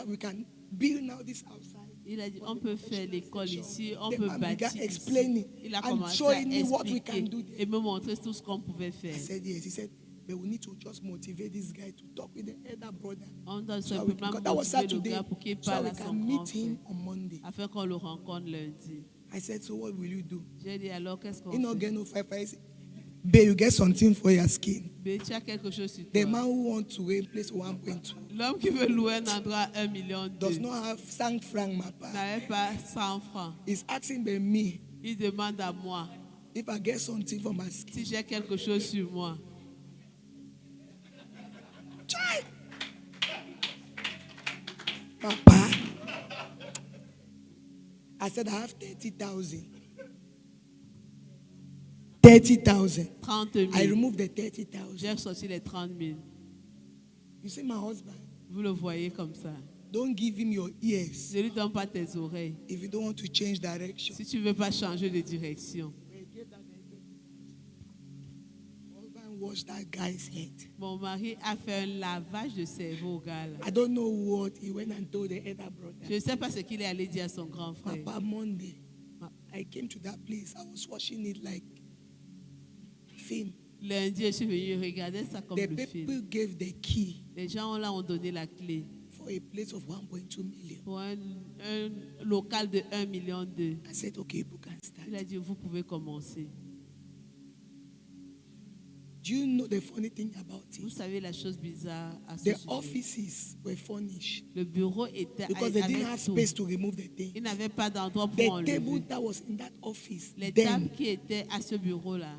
We can build now this outside. Il a dit, on peut faire l'école ici, on The peut man began bâtir ici. explaining Il a and commencé à showing me what we expliquer can do there. et me montrer tout ce qu'on pouvait faire. I said, yes. He said, but we need to just motivate this guy to talk with the elder brother. On doit So simplement because that was motiver le Saturday, gars pour qu'il so parle we à son can grand meet frère, him on Monday. afin qu'on le rencontre lundi. I said, so what will you do? J'ai dit, alors qu'est-ce qu'on You know, fait? get no five. I said, babe, you get something for your skin. Mais tu as quelque chose sur The toi. man who wants to replace 1.2 L'homme qui veut louer un endroit à 1 million does not have 5 francs, my pa. n'avait pas 100 francs. He's asking me Il demande à moi if I get something for my skin. si j'ai quelque chose sur moi. Child. Papa, I said I have 30,000. 30,000. 30 I 000. removed the 30,000. J'ai sorti les 30 000. You see my husband? Vous le voyez comme ça. Don't give him your ears Ne lui donne pas tes oreilles. if you don't want to change direction. Si tu ne veux pas changer de direction. Husband washed that guy's head. Mon mari a fait un lavage de cerveau au gars là. I don't know what he went and told the elder brother. Je ne sais pas ce qu'il est allé dire à son grand frère. Papa, Monday, I came to that place. I was watching it like film. Lundi, je suis venu regarder ça comme The le people film. gave the key Les gens là ont donné la clé for a place of 1.2 million. pour un local de 1,2 million. I said, okay, you can start. Il a dit, vous pouvez commencer. Do you know the funny thing about Vous it? savez la chose bizarre à ce The sujet. offices were furnished Le bureau était because they didn't avec have tout. space to remove the thing. Il n'avait pas d'endroit pour The table enlever. that was in that office, Les then tables qui étaient à ce bureau-là,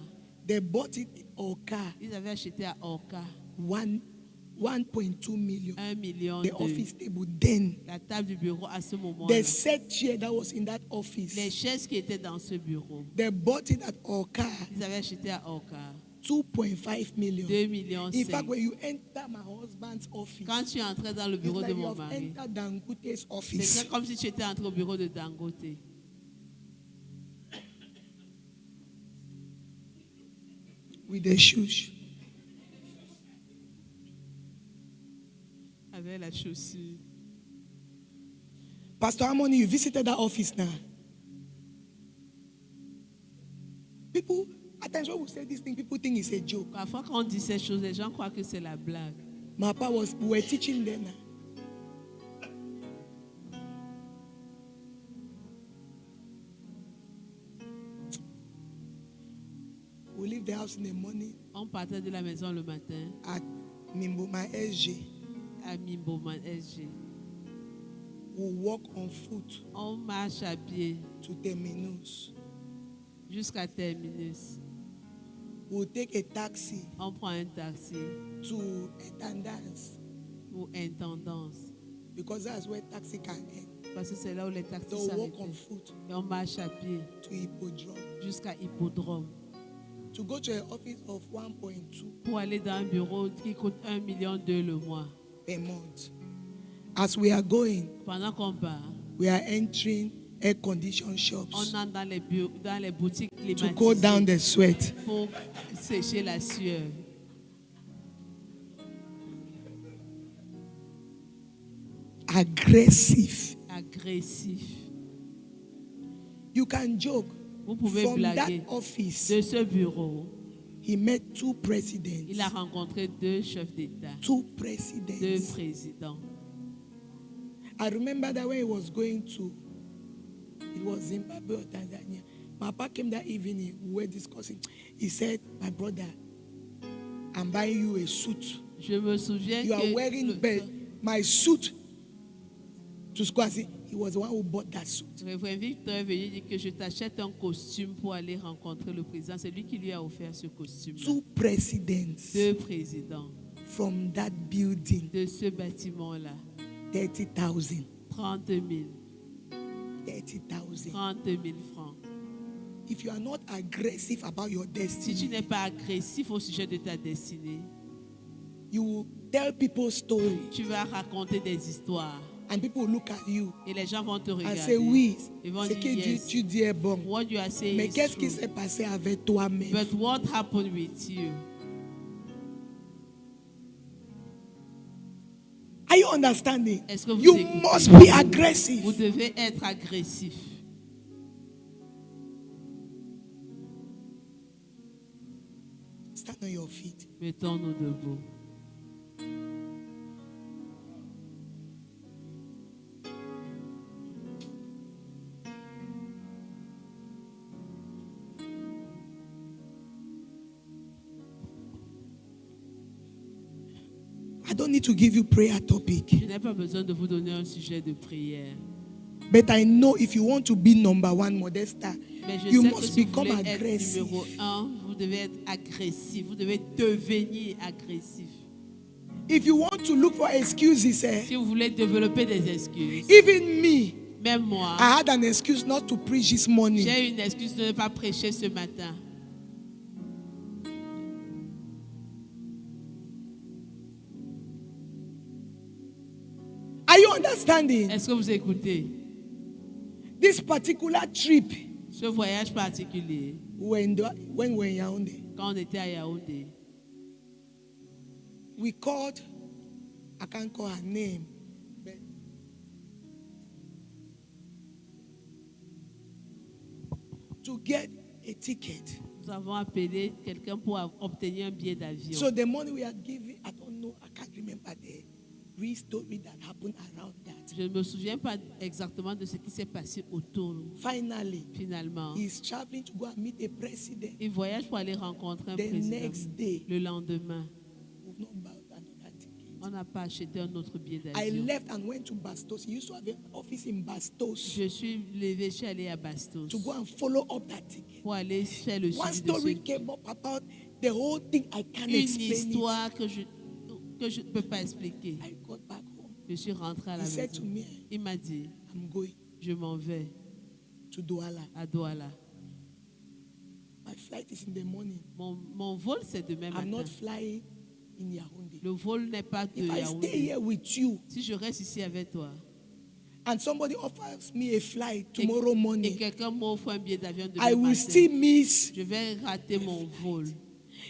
they bought it in Orca, ils avaient acheté à Orca 1.2 million. 1 million. The office table, then La table du bureau à ce moment-là. the set chair that was in that Les office, chaises qui étaient dans ce bureau, they bought it at Orca, ils avaient acheté à Orca 2.5 million. 2 millions. In fact, when you enter my husband's office, Quand tu entrais dans le it's bureau like de you mon have mari, entered Dangote's c'était office. comme si tu étais entré au bureau de Dangote. With the shoes. Avec la chaussure. Pastor Harmony, you visited that office now. People, at times when we say this thing, people think it's a joke. Parfois, quand on dit ces choses, les gens croient que c'est la blague. My papa we were teaching them now. We leave the house in the morning On partait de la maison le matin at Mimboma SG. à Mimboman SG. We walk on foot On marche à pied to Terminus. jusqu'à Terminus. We'll take a taxi On prend un taxi to Attendance ou intendance. because that's where taxi can end. Parce que c'est là où les taxis So we walk on s'arrêtaient. foot Et on marche à pied to Hippodrome. jusqu'à Hippodrome To go to an office of 1.2 pour aller dans un bureau qui coûte 1,2 million le mois. a month. As we are going, Pendant qu'on part, we are entering air-conditioned on shops entre dans les boutiques to go down climatisées the sweat. pour sécher la sueur. Aggressive. Agressif. You can joke. Vous pouvez From that blaguer. office, De ce bureau, he met two presidents. il a rencontré 2 chefs d'État, Two 2 presidents. présidents. I remember that when he was going to, it was Zimbabwe or Tanzania. My papa came that evening, we were discussing. He said, my brother, I'm buying you a suit. Je me souviens You are que wearing my suit to school. I said, he was the one who bought that suit. le Révérend Victor est venu dire que je t'achète un costume pour aller rencontrer le président. C'est lui qui lui a offert ce costume. Two presidents 2 présidents from that building, de ce bâtiment-là. 30,000. 30 000. 30,000. 30 000 francs. If you are not aggressive about your Si tu destiny, n'es pas agressif au sujet de ta destinée, you will tell people stories tu vas raconter des histoires and people will look at you et les gens vont te and regarder. say, oui, Ils vont c'est dire, que yes, tu dis est bon. what you are saying Mais is qu'est-ce qui true. s'est passé avec toi-même? But what happened with you? Are you understanding? Est-ce que vous You écoutez? must be aggressive. Vous devez être agressif. Stand on your feet. Mettons-nous debout. I don't need to give you prayer topic. Je n'ai pas besoin de vous donner un sujet de prière. But I know if you want to be number one, Modesta, Mais je you sais que must si vous become voulez être aggressive. numéro 1, vous devez être agressif. Vous devez devenir agressif. If you want to look for excuses, Si vous voulez développer des excuses, even me, même moi, I had an excuse not to preach this morning. j'ai une excuse de ne pas prêcher ce matin. Are you understanding? Est-ce que vous écoutez? This particular trip, Ce voyage particulier, when we were in Yaoundé, quand on était à Yaoundé, we called, I can't call her name, but to get a ticket. nous avons appelé quelqu'un pour obtenir un billet d'avion. So the money we are giving, I don't know, I can't remember the real story that happened around that. Je ne me souviens pas exactement de ce qui s'est passé autour. Finally, Finalement, he's traveling to go and meet a president. il voyage pour aller rencontrer un The président. next day, Le lendemain, we've not bought another ticket. on n'a pas acheté un autre billet I d'avion. left and went to Bastos. He used to have an office in Bastos Je suis levé, je suis allé à Bastos to go and follow up that ticket. pour aller faire le One suivi de story ce came up about the whole thing. I can't une explain histoire que je ne peux pas expliquer. it. I got back home. Je suis rentré à la He said to maison. me, Il m'a dit, I'm going je m'en vais to Douala. à Douala. My flight is in the morning. Mon vol, c'est demain I'm not matin. flying in Yaoundé. Le vol n'est pas de If I stay Yaoundé. here with you Si je reste ici avec toi and somebody offers me a flight et, tomorrow et morning, quelqu'un m'offre un billet d'avion I demain will matin, still miss. je vais rater mon vol.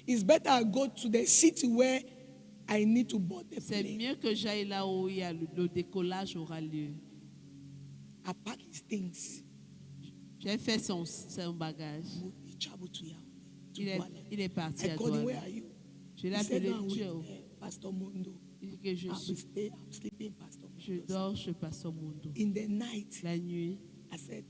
It's better I go to the city where I need to board the C'est plane. mieux que j'aille là où il y a le décollage aura lieu. I pack his things. J'ai fait son bagage. He traveled to Yaoundé. To Il est, Douala. il est parti I à called him, where Douala. are you? Je l'ai He said, appelé, no, I'm tu es with où? Pastor Mondo. Il dit que je I'm sleeping in Pastor je Mondo's dors chez Pasteur Mundo. In the night, La nuit, I said,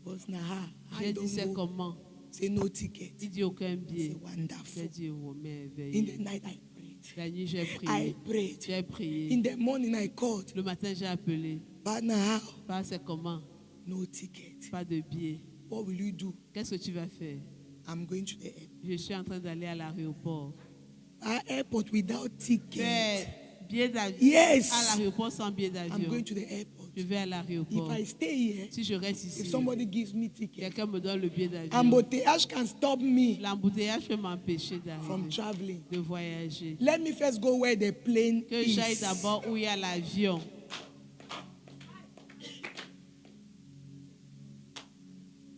Boss Naha, I j'ai dit c'est don't know. comment? Say no ticket. Il dit aucun Say billet. wonderful. J'ai dit oh, In mais the éveillé. night, I prayed. La nuit, j'ai I prié. prayed. J'ai prié. In the morning, I called. Le matin, j'ai appelé. But now, Pas c'est comment? no ticket. Pas de billet. What will you do? Qu'est-ce que tu vas faire? I'm going to the airport. Je suis en train d'aller à l'aéroport. Airport without ticket. Mais billet d'avion. Yes. À l'aéroport sans billet I'm d'avion. going to the airport. Je vais à If l'aéroport. I stay here, Si je reste if ici, somebody gives me ticket, quelqu'un me donne le billet d'avion. embouteillage can stop me L'embouteillage peut m'empêcher from d'arriver, traveling. de voyager. Let me first go where the plane Que j'aille is. d'abord où il y a l'avion.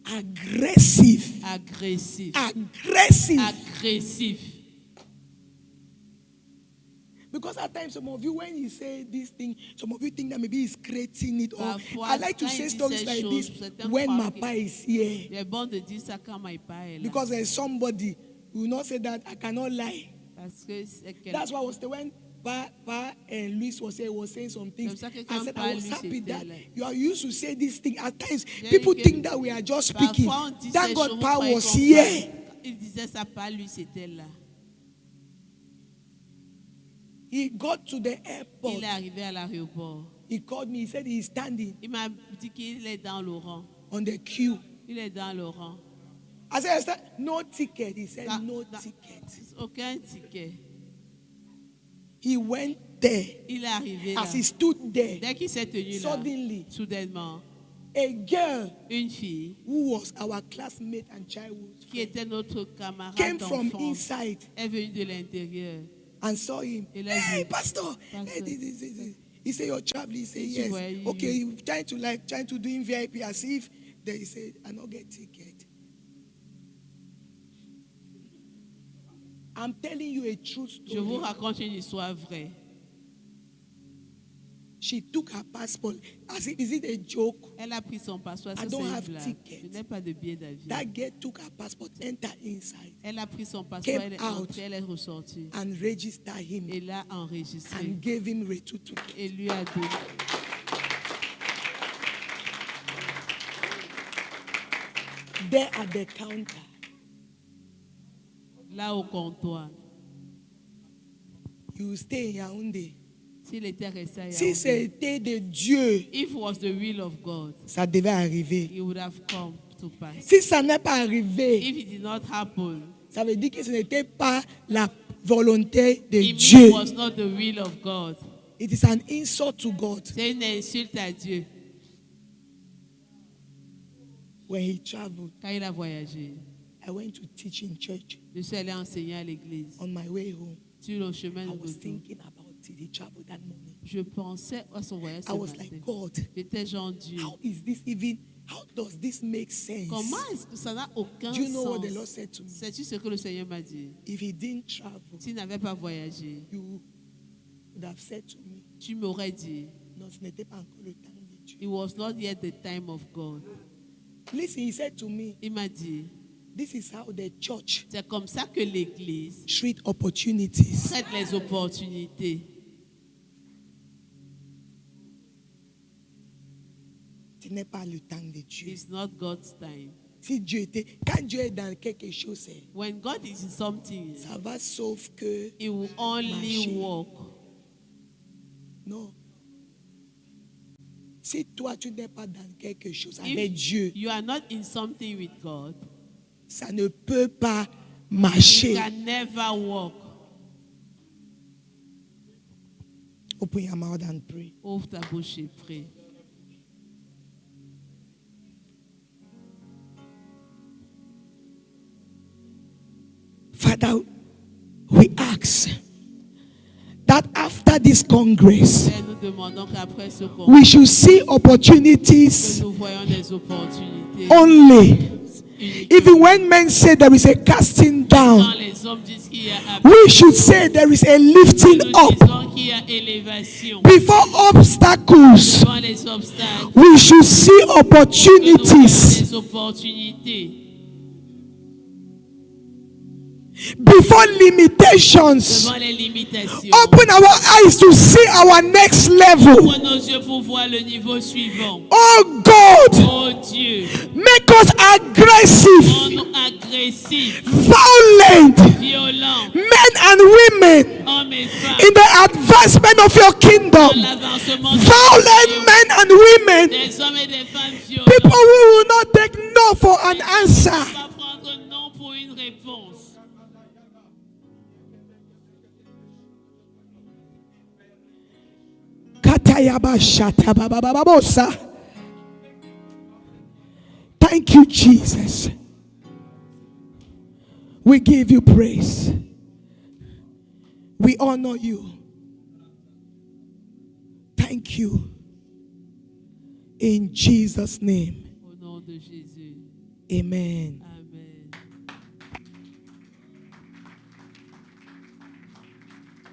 Aggressive. Agressif. Aggressive. Agressif. Because at times, some of you, when you say this thing, some of you think that maybe he's creating it. Or Parfois, I like to quand say il dit stories ces like choses, this certains when croient my que- pa is here. Il est bon de dire ça quand Maïpa est là. Because there's somebody who will not say that I cannot lie. Parce que c'est That's why I was when Pa and Luis was saying some things. Comme ça que I quand said Pa I was Luis happy était that là. you are used to say this thing. At times, J'ai people dit que think that we are just speaking. Parfois, on dit Thank ces God choses, Pa on croyait was qu'on here. parlait. Il disait ça, pas lui, c'était là. He got to the airport. Il est arrivé à l'aéroport. He called me. He said he's standing Il m'a dit qu'il est dans le rang. on the queue. Il est dans le rang. I said, no ticket. He said, Da- no da- ticket. Aucun ticket. He went there. Il est arrivé là. As he stood there, Dès qu'il s'est tenu là, suddenly, soudainement, a girl une fille who was our classmate and childhood qui friend était notre camarade came from d'enfance inside est venue de l'intérieur. and saw him. Il a Hey, dit, Pastor. Pastor. Hey, this. He said, you're traveling. He said, Did you yes. wear you- Okay, you trying to do in VIP as if they said, I don't get ticket. I'm telling you a true Je vous story. raconte une histoire vraie. She took her passport. As if, is it a joke? Elle a pris son passeport. I Ça, don't c'est une have blague. ticket. Je n'ai pas de billet d'avion. That girl took her passport, entered inside, Elle a pris son passeport, Came elle est out. entrée, elle est ressortie. and registered him Et l'a enregistré. and gave him return ticket. Et lui a donné. There at the counter, Là au comptoir. you stay in Yaoundé. S'il était resté à Si Yaoundé, c'était de Dieu, if it was the will of God, ça devait arriver. it would have come to pass. Si ça n'est pas arrivé, If it did not happen, ça veut dire que ce n'était pas la volonté de it means Dieu. it was not the will of God. It is an insult to God. C'est une insulte à Dieu. When he traveled, Quand il a voyagé, I went to teach in church. je suis allé enseigner à l'église. On my way home, Sur le chemin I de was retour, thinking about it. He traveled that morning. je pensais à son voyage ce I was matin. like, God, J'étais genre Dieu. how is this even? How does this make sense? Comment est-ce que ça n'a aucun Do you know what the Lord sens? said to me? Sais-tu ce que le Seigneur m'a dit? If he didn't travel, S'il n'avait pas voyagé, you would have said to me, tu m'aurais dit, non, ce n'était pas encore le temps de Dieu. it was not yet the time of God. Listen, he said to me, Il m'a dit, this is how the church c'est comme ça que l'église treat opportunities. traite les opportunités. Ce n'est pas le temps de Dieu. It's not God's time. Si Dieu était, quand Dieu est dans quelque chose, c'est- When God is in something, ça va sauf que it will only Marcher. work. non. Si toi tu n'es pas dans quelque chose avec If Dieu, you are not in something with God, ça ne peut pas it marcher. can never work. Open your mouth and pray. Ouvre ta bouche et prie. Father, we ask that after this congress, Et nous demandons qu'après ce congrès, we should see que opportunities nous voyons des opportunités. only. uniquement. Even when men say there is a casting Quand down, les hommes disent qu'il y a we should say there is a lifting nous up. disons qu'il y a élévation. Before obstacles, Devant les obstacles, we should see que nous voyons opportunities. des opportunités. Before limitations, Devant les limitations. open our eyes to see our next level. Ouvre nos yeux pour voir le niveau suivant. Oh God, Oh Dieu, make us aggressive, rends-nous agressifs, violent, violents, men and women, hommes et femmes, in the advancement of your dans kingdom. l'avancement du Violent royaume. men and women, Des hommes et des femmes violents. people who will not take no for an answer. Va prendre non pour une réponse. Thank you, Jesus. We give you praise. We honor you. Thank you. In Jesus' name. Au nom de Jésus. Amen. Amen.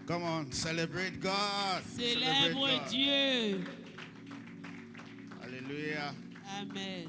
Come on, celebrate God. Celebrate Célèbre God. Dieu. Hallelujah. Amen.